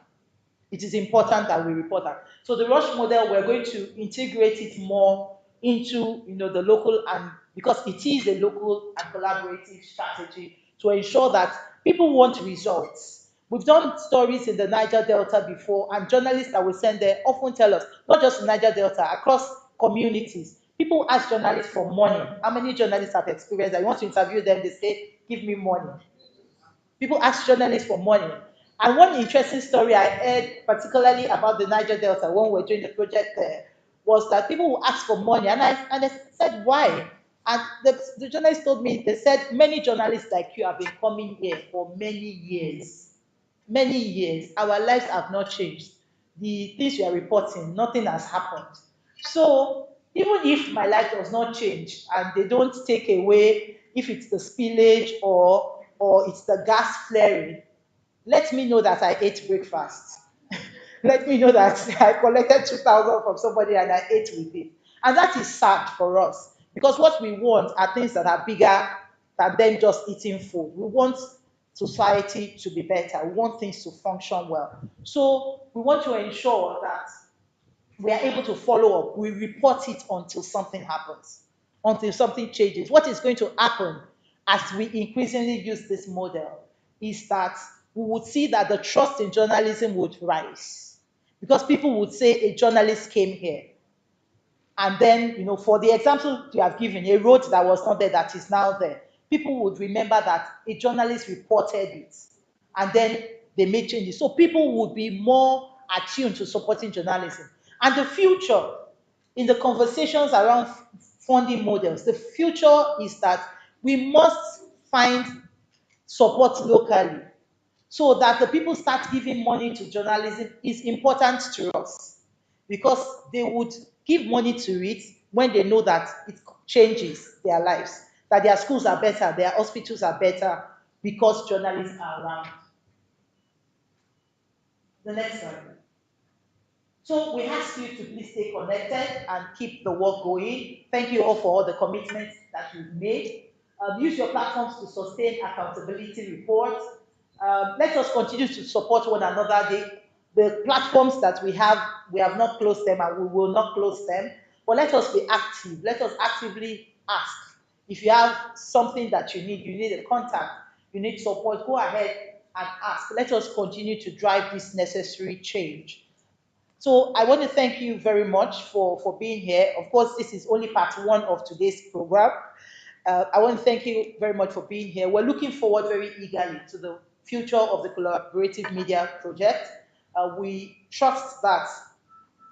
It is important that we report that. So the rush model, we're going to integrate it more into the local, and because it is a local and collaborative strategy to ensure that people want results. We've done stories in the Niger Delta before, and journalists that we send there often tell us, not just in Niger Delta, across communities. People ask journalists for money. How many journalists have experienced that? You want to interview them, they say, give me money. People ask journalists for money. And one interesting story I heard, particularly about the Niger Delta when we were doing the project there, was that people will ask for money. And I said, why? And the journalist told me, they said, many journalists like you have been coming here for many years. Many years. Our lives have not changed. The things you are reporting, nothing has happened. So even if my life does not change and they don't take away if it's the spillage or it's the gas flaring, let me know that I ate breakfast. Let me know that I collected 2,000 from somebody and I ate with it. And that is sad for us because what we want are things that are bigger than them just eating food. We want society to be better. We want things to function well. So we want to ensure that we are able to follow up. We report it until something happens, until something changes. What is going to happen as we increasingly use this model is that we would see that the trust in journalism would rise because people would say a journalist came here. And then, for the example you have given, a road that was not there that is now there, people would remember that a journalist reported it and then they made changes. So people would be more attuned to supporting journalism. And the future, in the conversations around funding models, the future is that we must find support locally so that the people start giving money to journalism is important to us because they would give money to it when they know that it changes their lives, that their schools are better, their hospitals are better because journalists are around. The next one. So we ask you to please stay connected and keep the work going. Thank you all for all the commitments that you've made. Use your platforms to sustain accountability reports. Let us continue to support one another. The platforms that we have not closed them and we will not close them. But let us be active. Let us actively ask. If you have something that you need a contact, you need support, go ahead and ask. Let us continue to drive this necessary change. So I want to thank you very much for being here. Of course, this is only part one of today's program. I want to thank you very much for being here. We're looking forward very eagerly to the future of the collaborative media project. We trust that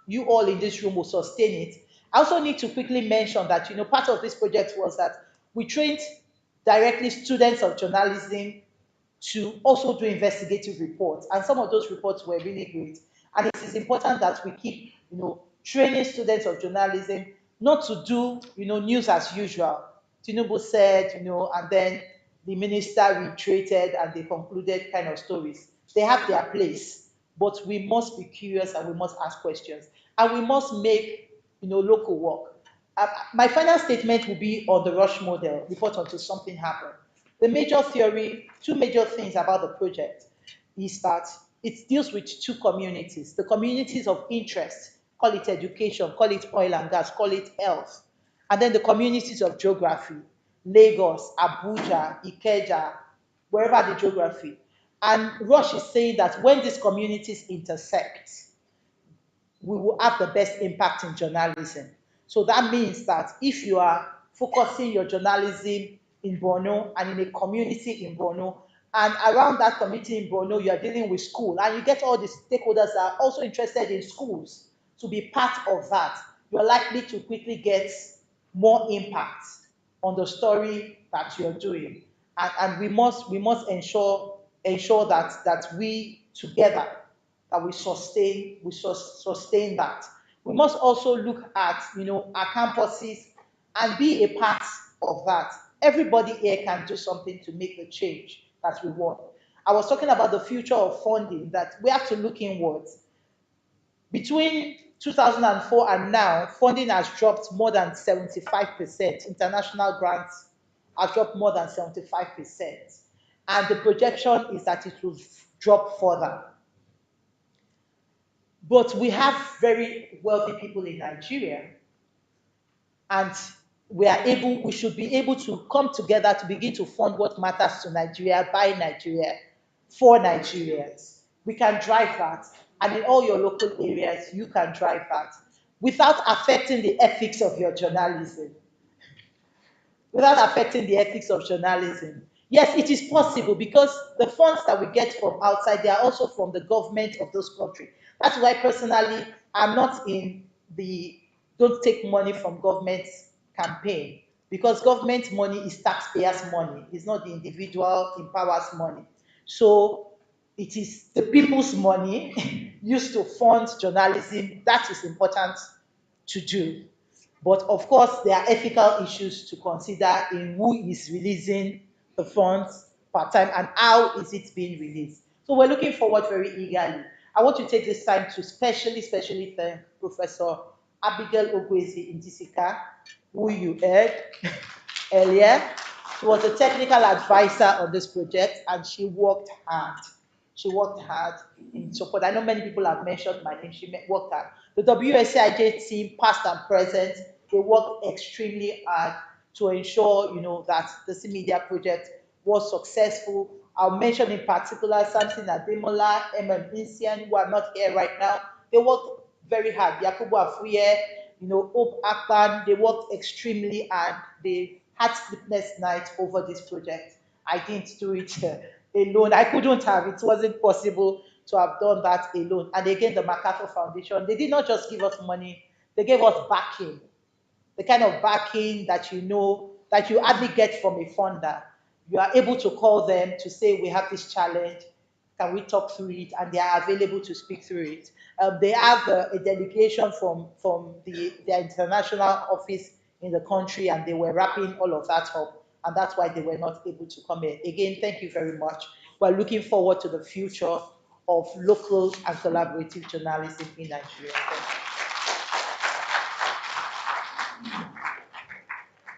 you all in this room will sustain it. I also need to quickly mention that part of this project was that we trained directly students of journalism to also do investigative reports. And some of those reports were really great. And it is important that we keep, training students of journalism not to do, news as usual. Tinubu said, and then the minister retreated and they concluded kind of stories. They have their place, but we must be curious and we must ask questions. And we must make, local work. My final statement will be on the rush model, report until something happens. The major theory, two major things about the project is that it deals with two communities, the communities of interest, call it education, call it oil and gas, call it health, And then the communities of geography, Lagos, Abuja, Ikeja, wherever the geography. And Rush is saying that when these communities intersect, we will have the best impact in journalism. So that means that if you are focusing your journalism in Borno and in a community in Borno, and around that community in Borno, you are dealing with school, and you get all the stakeholders that are also interested in schools to be part of that, you're likely to quickly get more impact on the story that you're doing. And we must ensure that we together that we sustain that. We must also look at our campuses and be a part of that. Everybody here can do something to make the change that we want. I was talking about the future of funding, that we have to look inwards. Between 2004 and now, funding has dropped more than 75%. International grants have dropped more than 75%. And the projection is that it will drop further. But we have very wealthy people in Nigeria, and we should be able to come together to begin to fund what matters to Nigeria, by Nigeria, for Nigerians. We can drive that, and in all your local areas, you can drive that without affecting the ethics of your journalism. Without affecting the ethics of journalism. Yes, it is possible because the funds that we get from outside, they are also from the government of those countries. That's why personally, I'm not in the don't take money from government campaign, because government money is taxpayers' money. It's not the individual in power's money. So it is the people's money used to fund journalism. That is important to do. But of course, there are ethical issues to consider in who is releasing the funds per time and how is it being released. So we're looking forward very eagerly. I want to take this time to specially thank Professor Abigail Ogwezi Indisika, who you heard earlier. She was a technical advisor on this project and she worked hard. She worked hard in support. I know many people have mentioned my name. She worked hard. The WSIJ team, past and present, they worked extremely hard to ensure, that the CMEDIA project was successful. I'll mention in particular Samson Ademola, Isian, who are not here right now. They worked very hard. Yakubu Afuye, Hope Akpan, they worked extremely hard. They had sleepless nights over this project. I didn't do it alone. I couldn't have. It wasn't possible to have done that alone. And again, the MacArthur Foundation, they did not just give us money, they gave us backing. The kind of backing that that you hardly get from a funder. You are able to call them to say, we have this challenge, can we talk through it? And they are available to speak through it. They have a delegation from their international office in the country, and they were wrapping all of that up. And that's why they were not able to come in. Again, thank you very much. We're looking forward to the future of local and collaborative journalism in Nigeria.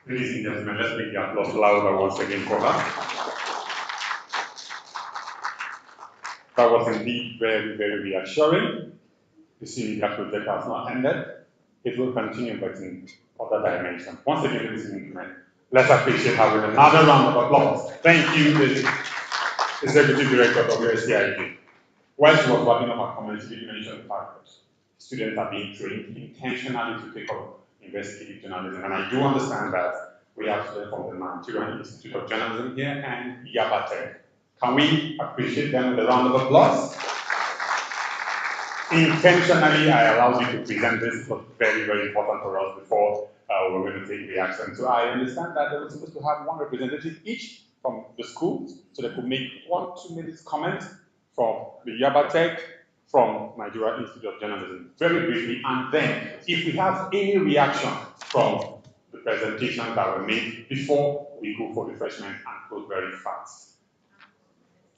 Ladies and gentlemen, let's make the applause louder once again for her. That was indeed very, very reassuring. The CMEDIA project has not ended. It will continue, but in other dimensions. Once again, ladies and gentlemen, let's appreciate her with another round of applause. Thank you, the Executive Director of WSCIG. While she was wrapping up her comments, she did mention the fact that students are being trained intentionally to take up investigative journalism. And I do understand that we have students from the Nigerian Institute of Journalism here and Yabatech. Can we appreciate them with a round of applause? Intentionally, I allowed you to present this. It was very, very important for us before we're going to take reaction. So I understand that they were supposed to have one representative each from the school, so they could make 1-2 minutes comment from the Yabatech, from Nigeria Institute of Journalism, very briefly, and then if we have any reaction from the presentations that were made before we go for refreshment and close very fast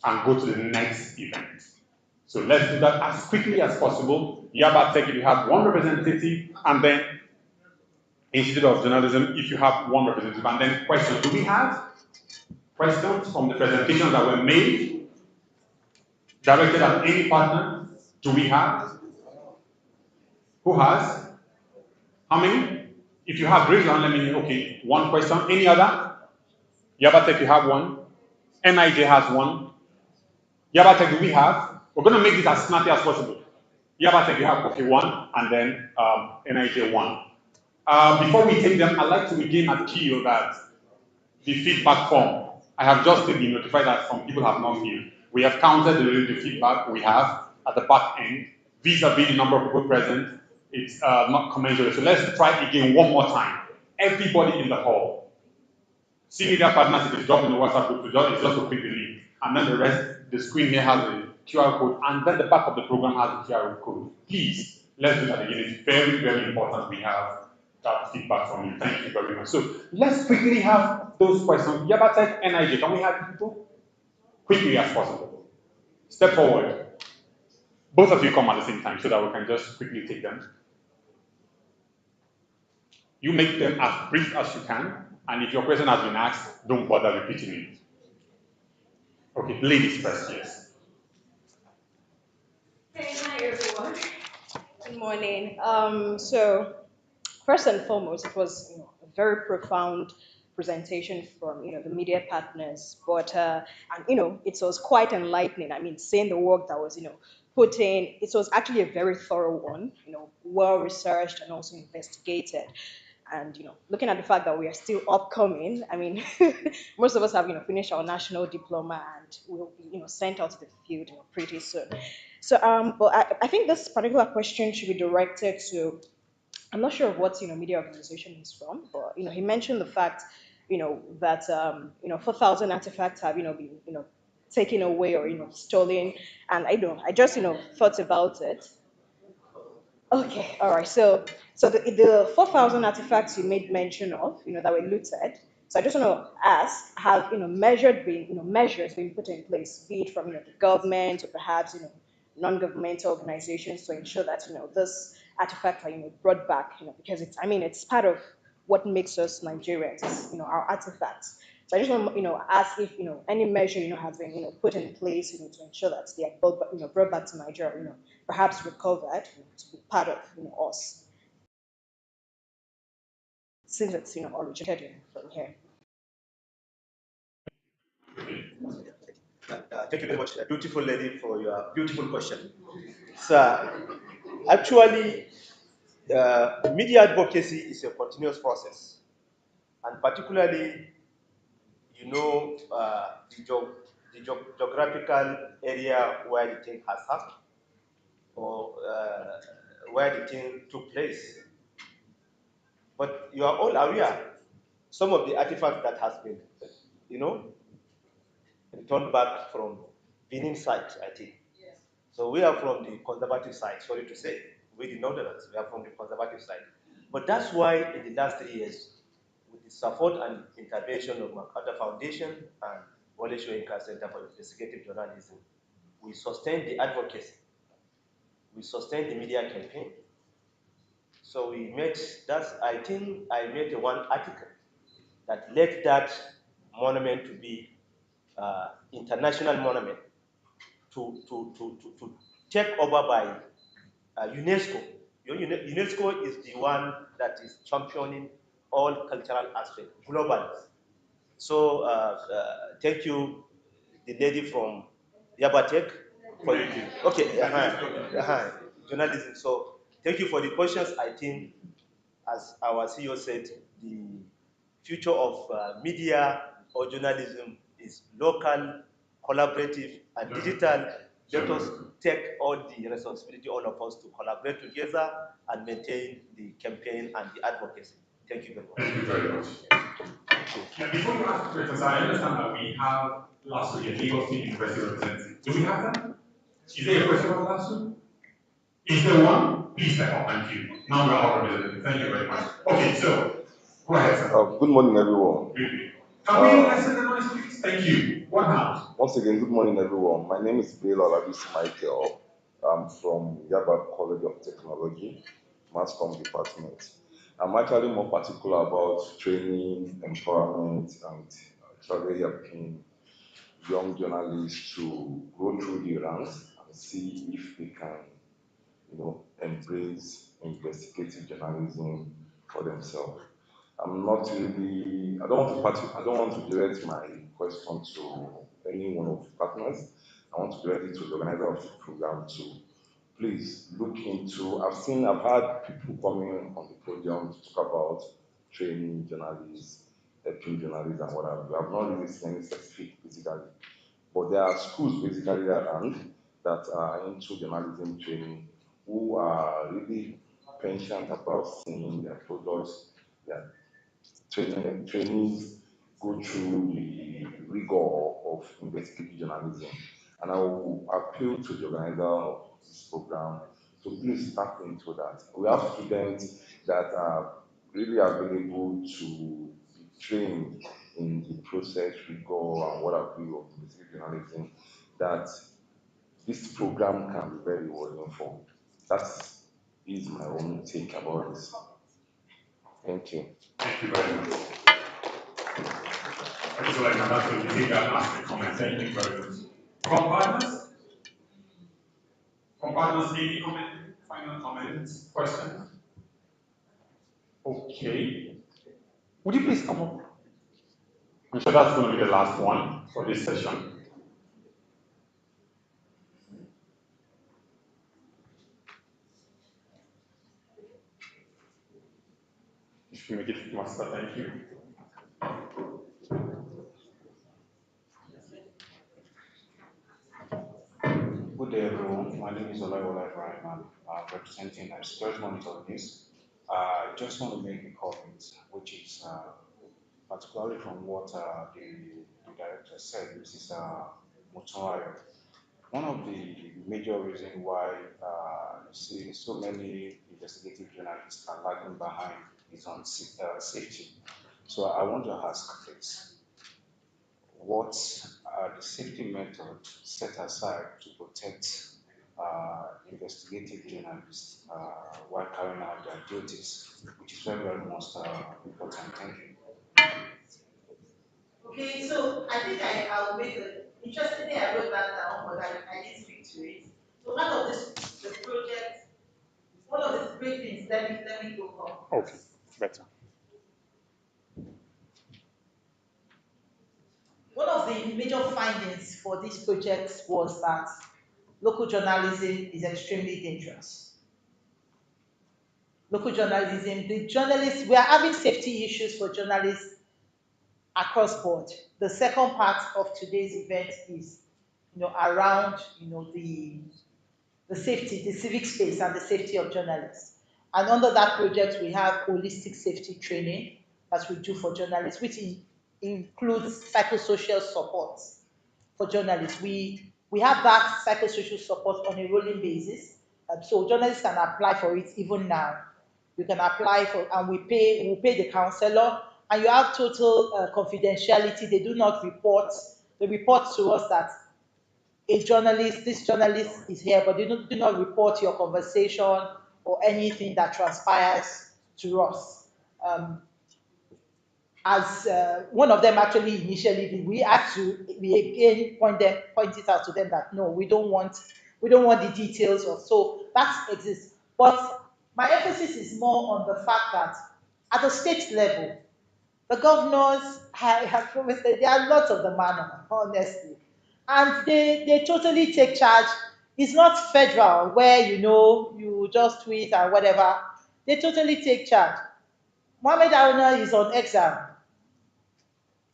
and go to the next event. So let's do that as quickly as possible. Yabatech, if you have one representative, and then Institute of Journalism, if you have one representative, and then questions. Do we have questions from the presentations that were made, directed at any partner? Do we have? Who has? How many? If you have, raise your hand, let me know. Okay, one question. Any other? Yabatek, you have one. NIJ has one. Yabatek, do we have? We're going to make this as snappy as possible. Yabatek, you have okay, one, and then NIJ one. Before we take them, I'd like to again appeal that the feedback form, I have just been notified that some people have not filled. We have counted the feedback we have at the back end, vis-a-vis the number of people present. It's not commensurate. So let's try again one more time. Everybody in the hall. CMEDIA partners, if it's dropped in the WhatsApp group, it's just to click the link. And then the rest, the screen here has the QR code, and then the back of the program has the QR code. Please, let's do that again. It's very, very important we have that feedback from you. Thank you very much. So let's quickly have those questions. Yabatek, NIJ, can we have people? Quickly as possible. Step forward. Both of you come at the same time so that we can just quickly take them. You make them as brief as you can, and if your question has been asked, don't bother repeating it. Okay, ladies first, yes. Hey, hi everyone. Good morning. So first and foremost, it was a very profound presentation from the media partners, but and it was quite enlightening. I mean, seeing the work that was put in, it was actually a very thorough one. Well researched and also investigated. And looking at the fact that we are still upcoming, I mean, most of us have finished our national diploma and will be sent out to the field pretty soon. So but I think this particular question should be directed to, I'm not sure what media organization he's from, but he mentioned the fact that 4,000 artifacts have been taken away or stolen, and I just thought about it. Okay, all right. So the 4,000 artifacts you made mention of, that were looted. So I just want to ask, have measures been put in place, be it from the government or perhaps non-governmental organizations to ensure that this artifacts are brought back, because it's part of what makes us Nigerians, our artifacts. So I just want to ask if any measure has been put in place to ensure that they are brought back to Nigeria, perhaps recovered to be part of us, since it's originated from here. Thank you very much, beautiful lady, for your beautiful question. So, actually, media advocacy is a continuous process, and particularly, the geographical area where the thing has happened, or where the thing took place. But you are all aware, some of the artifacts that has been, you know, returned back from Benin side, I think. So we are from the conservative side, sorry to say. We the Northerners, we are from the conservative side. But that's why in the last 3 years, with the support and intervention of MacArthur Foundation and Wale Soyinka Center for Investigative Journalism, we sustained the advocacy. We sustained the media campaign. So we made, I think I made one article that led that monument to be international monument to take over by UNESCO. UNESCO is the one that is championing all cultural aspects, global. So thank you, the lady from Yabatek, for the, okay, journalism. So thank you for the questions. I think, as our CEO said, the future of media or journalism is local, collaborative, and digital. Let us take all the responsibility, all of us, to collaborate together and maintain the campaign and the advocacy. Thank you very much. Thank you very much. Now, before you ask questions, I understand that we have last week a Lagos State University representative. Do we have that? Is there a question about last week? Is there one? Please step up. Thank you. Now we are all represented. Thank you very much. Okay, so go ahead, sir. Good morning, everyone. Can we listen the noise, please? Thank you. One hand. Once again, good morning, everyone. My name is Bill Olabisi Michael. I'm from Yaba College of Technology, Mass Comm Department. I'm actually more particular about training, empowerment, and actually helping young journalists to go through the ranks and see if they can, embrace investigative journalism for themselves. I'm not really, I don't want to direct my question to any one of the partners. I want to direct it to the organizer of the program to please look into, I've had people coming on the podium to talk about training journalists, helping journalists and what have you. I've not really seen any specific basically, but there are schools basically around that are into journalism training who are really passionate about seeing their products, their trainees go through the rigor of investigative journalism. And I will appeal to the organizer of this program to please tap into that. We have students that are really available to be trained in the process, rigor, and what have you of investigative journalism that this program can be very well informed. That is my own take about this. Thank you. Thank you very much. I just like my husband to take that last comment. Thank you very much. Compartners? Compartners, any comment? Final comments? Questions? Okay. Would you please come up? I'm sure that's going to be the last one for this session. If you make it master, thank you. Good day, everyone. My name is Olayola Ibrahim. I'm representing Security Monitor News. I just want to make a comment, which is particularly from what the director said, Mrs. Motorayo. One of the major reasons why you see so many investigative journalists are lagging behind is on safety. So I want to ask this. What are the safety methods set aside to protect investigative journalists while carrying out their duties, which is very, very most important. Thank you. Okay, so I think I'll make the interestingly I wrote that down, but I didn't speak to it. So one of the project, one of the great things, let me go on. Okay, better. One of the major findings for this project was that local journalism is extremely dangerous. Local journalism, the journalists, we are having safety issues for journalists across board. The second part of today's event is, around, the safety, the civic space and the safety of journalists. And under that project, we have holistic safety training that we do for journalists, which includes psychosocial support for journalists. We have that psychosocial support on a rolling basis. So journalists can apply for it even now. You can apply for, and we pay the counselor, and you have total confidentiality. They do not report. They report to us that this journalist is here, but they do not report your conversation or anything that transpires to us. As one of them actually initially did, we again point it out to them that no, we don't want the details of, so that exists. But my emphasis is more on the fact that at the state level, the governors have promised that there are lots of the manner, honestly. And they totally take charge. It's not federal where you just tweet or whatever. They totally take charge. Mohammed Aruna is on exam.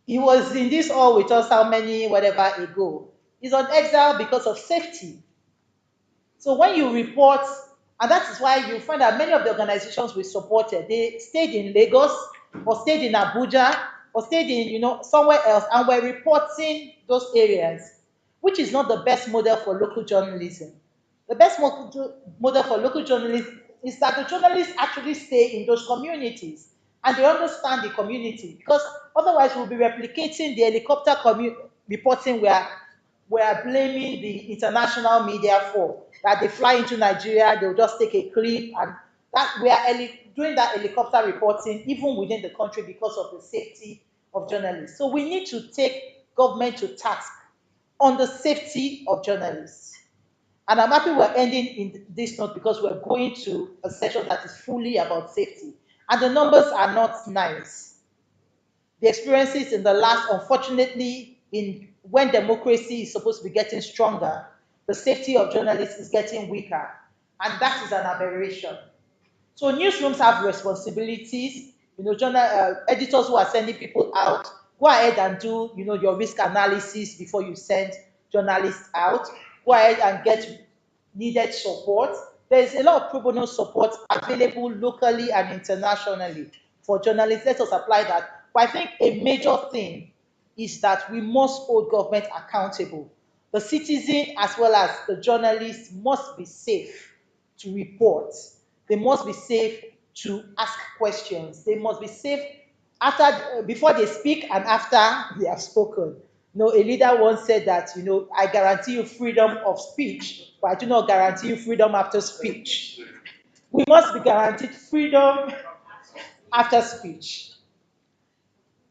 He was in this hall with us how many whatever ago. He's on exile because of safety. So when you report, and that is why you find that many of the organizations we supported, they stayed in Lagos or stayed in Abuja or stayed in somewhere else and were reporting those areas, which is not the best model for local journalism. The best model for local journalism is that the journalists actually stay in those communities and they understand the community, because otherwise we'll be replicating the helicopter reporting we are blaming the international media for, that they fly into Nigeria, they'll just take a clip, and that we are doing that helicopter reporting even within the country because of the safety of journalists. So we need to take government to task on the safety of journalists. And I'm happy we're ending in this note because we're going to a session that is fully about safety. And the numbers are not nice. The experiences in the last, unfortunately, in when democracy is supposed to be getting stronger, the safety of journalists is getting weaker, and that is an aberration. So newsrooms have responsibilities. Editors who are sending people out, go ahead and do your risk analysis before you send journalists out. Go ahead and get needed support. There is a lot of pro bono support available locally and internationally for journalists. Let us apply that. But I think a major thing is that we must hold government accountable. The citizen as well as the journalists must be safe to report. They must be safe to ask questions. They must be safe after, before they speak and after they have spoken. A leader once said that, I guarantee you freedom of speech, but I do not guarantee you freedom after speech. We must be guaranteed freedom after speech.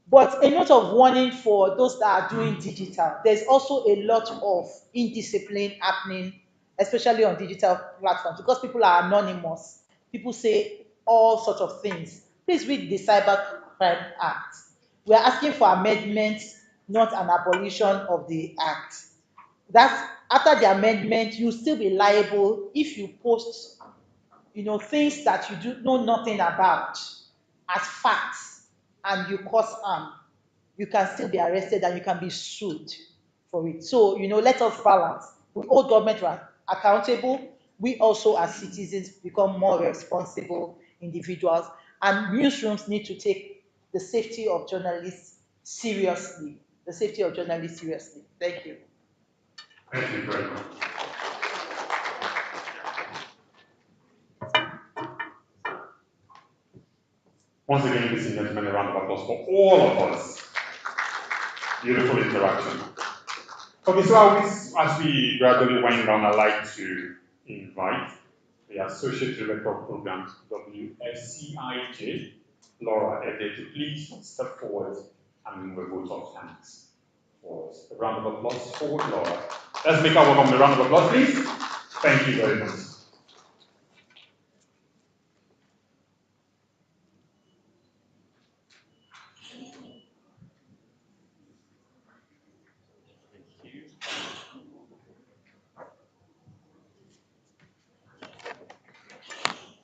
But a note of warning for those that are doing digital. There's also a lot of indiscipline happening, especially on digital platforms, because people are anonymous. People say all sorts of things. Please read the Cybercrime Act. We are asking for amendments, not an abolition of the act. That's after the amendment, you still be liable if you post things that you do know nothing about as facts and you cause harm. You can still be arrested and you can be sued for it. So, let us balance. We hold government accountable. We also, as citizens, become more responsible individuals. And newsrooms need to take the safety of journalists seriously. The safety of journalists seriously. Thank you. Thank you very much. Once again, ladies and gentlemen, a round of applause for all of us. Beautiful interaction. Okay, so as we gradually wind down, I'd like to invite the Associate Director of Programs, WFCIJ, Laura Ede, to please step forward and move a vote of thanks for us. A round of applause for Laura. Let's make our welcome a round of applause, please. Thank you very much.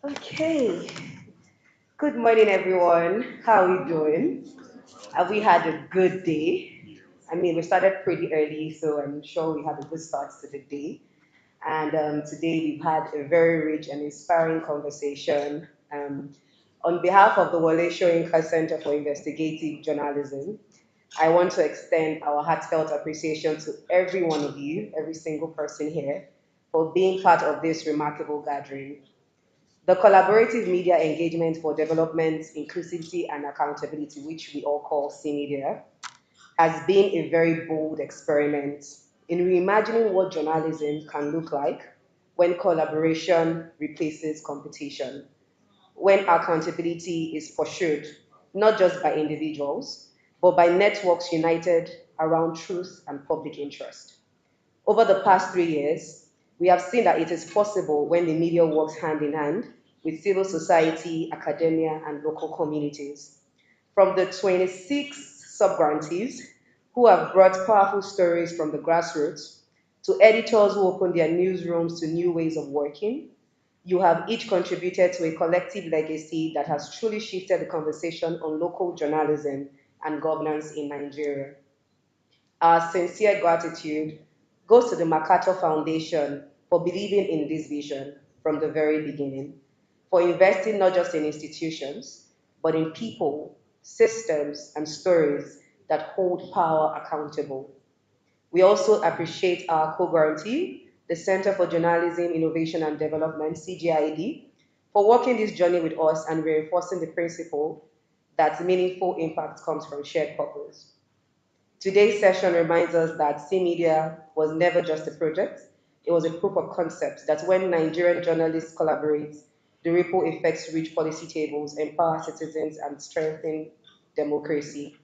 Okay. Good morning, everyone. How are we doing? Have we had a good day? I mean, we started pretty early, so I'm sure we had a good start to the day. And today we've had a very rich and inspiring conversation. On behalf of the Wale Soyinka Center for Investigative Journalism, I want to extend our heartfelt appreciation to every one of you, every single person here, for being part of this remarkable gathering. The collaborative media engagement for development, inclusivity, and accountability, which we all call CMEDIA, has been a very bold experiment in reimagining what journalism can look like when collaboration replaces competition, when accountability is pursued not just by individuals, but by networks united around truth and public interest. Over the past 3 years, we have seen that it is possible when the media works hand in hand with civil society, academia, and local communities. From the 26 subgrantees who have brought powerful stories from the grassroots to editors who open their newsrooms to new ways of working, you have each contributed to a collective legacy that has truly shifted the conversation on local journalism and governance in Nigeria. Our sincere gratitude goes to the MacArthur Foundation for believing in this vision from the very beginning, for investing not just in institutions, but in people, systems, and stories that hold power accountable. We also appreciate our co-grantee, the Center for Journalism, Innovation and Development, CGID, for walking this journey with us and reinforcing the principle that meaningful impact comes from shared purpose. Today's session reminds us that CMedia was never just a project, it was a proof of concept that when Nigerian journalists collaborate, the ripple effects reach policy tables, empower citizens, and strengthen democracy.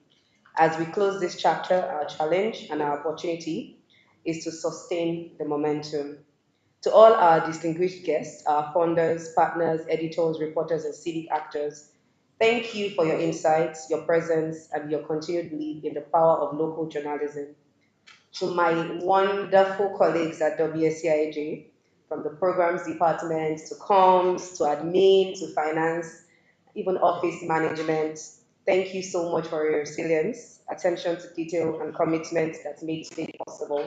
As we close this chapter, our challenge and our opportunity is to sustain the momentum. To all our distinguished guests, our funders, partners, editors, reporters, and civic actors, Thank you for your insights, your presence, and your continued belief in the power of local journalism. To my wonderful colleagues at WSCIJ, from the programs department to comms, to admin, to finance, even office management, thank you so much for your resilience, attention to detail, and commitment that made today possible.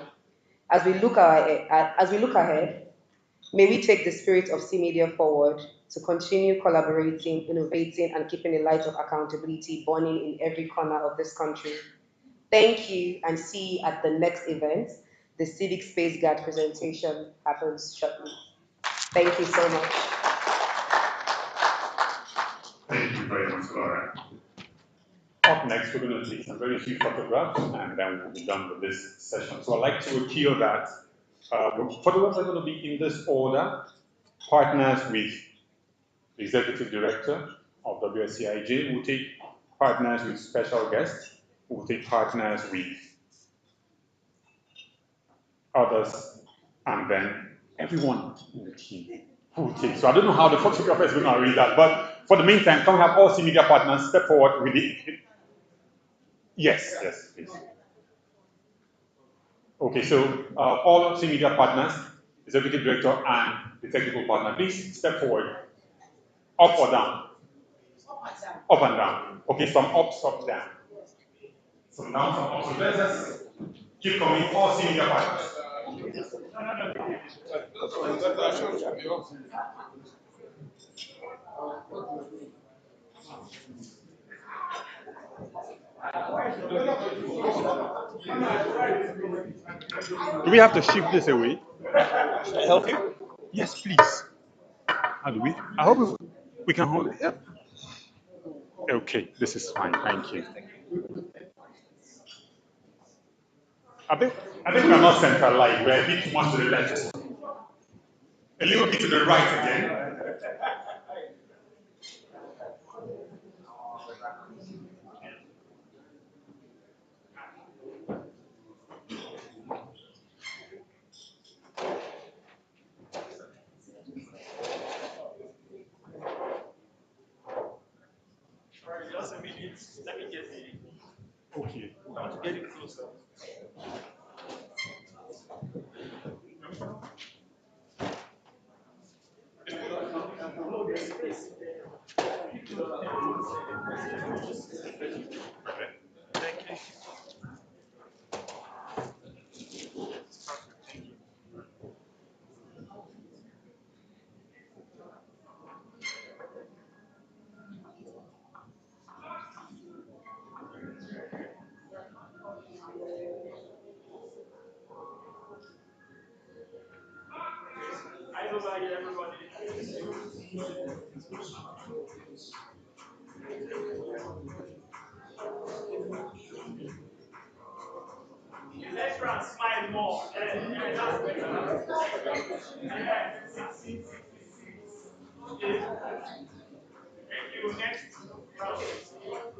As we look ahead, may we take the spirit of CMedia forward to continue collaborating, innovating, and keeping the light of accountability burning in every corner of this country. Thank you, and see you at the next event. The Civic Space Guard presentation happens shortly. Thank you so much. Thank you very much, Laura. Up next, we're going to take some very few photographs, and then we'll be done with this session. So I'd like to appeal that photographs are going to be in this order: partners with the executive director of WSCIJ, we'll take partners with special guests, we'll take partners with others, and then everyone in the team who will take. So I don't know how the photographer is going to arrange that, but for the meantime, can we have all CMedia partners step forward with it? Yes, yes, please. Okay, so all CMedia partners, executive director and the technical partner, please step forward. Up or down? Up and down. Okay, from up, stop down. So down from up. So let's just keep coming, all CMedia partners. Do we have to shift this away? Should I help you? Yes, please. How do we? I hope we can hold it. Yep. Okay, this is fine. Thank you. I think we're not centralized. We're a bit too much to the left. A little bit to the right again. Just a minute. Let me get the. Okay. I want to get it closer. Let's try and smile more. That's better. Okay. Thank you. Next round.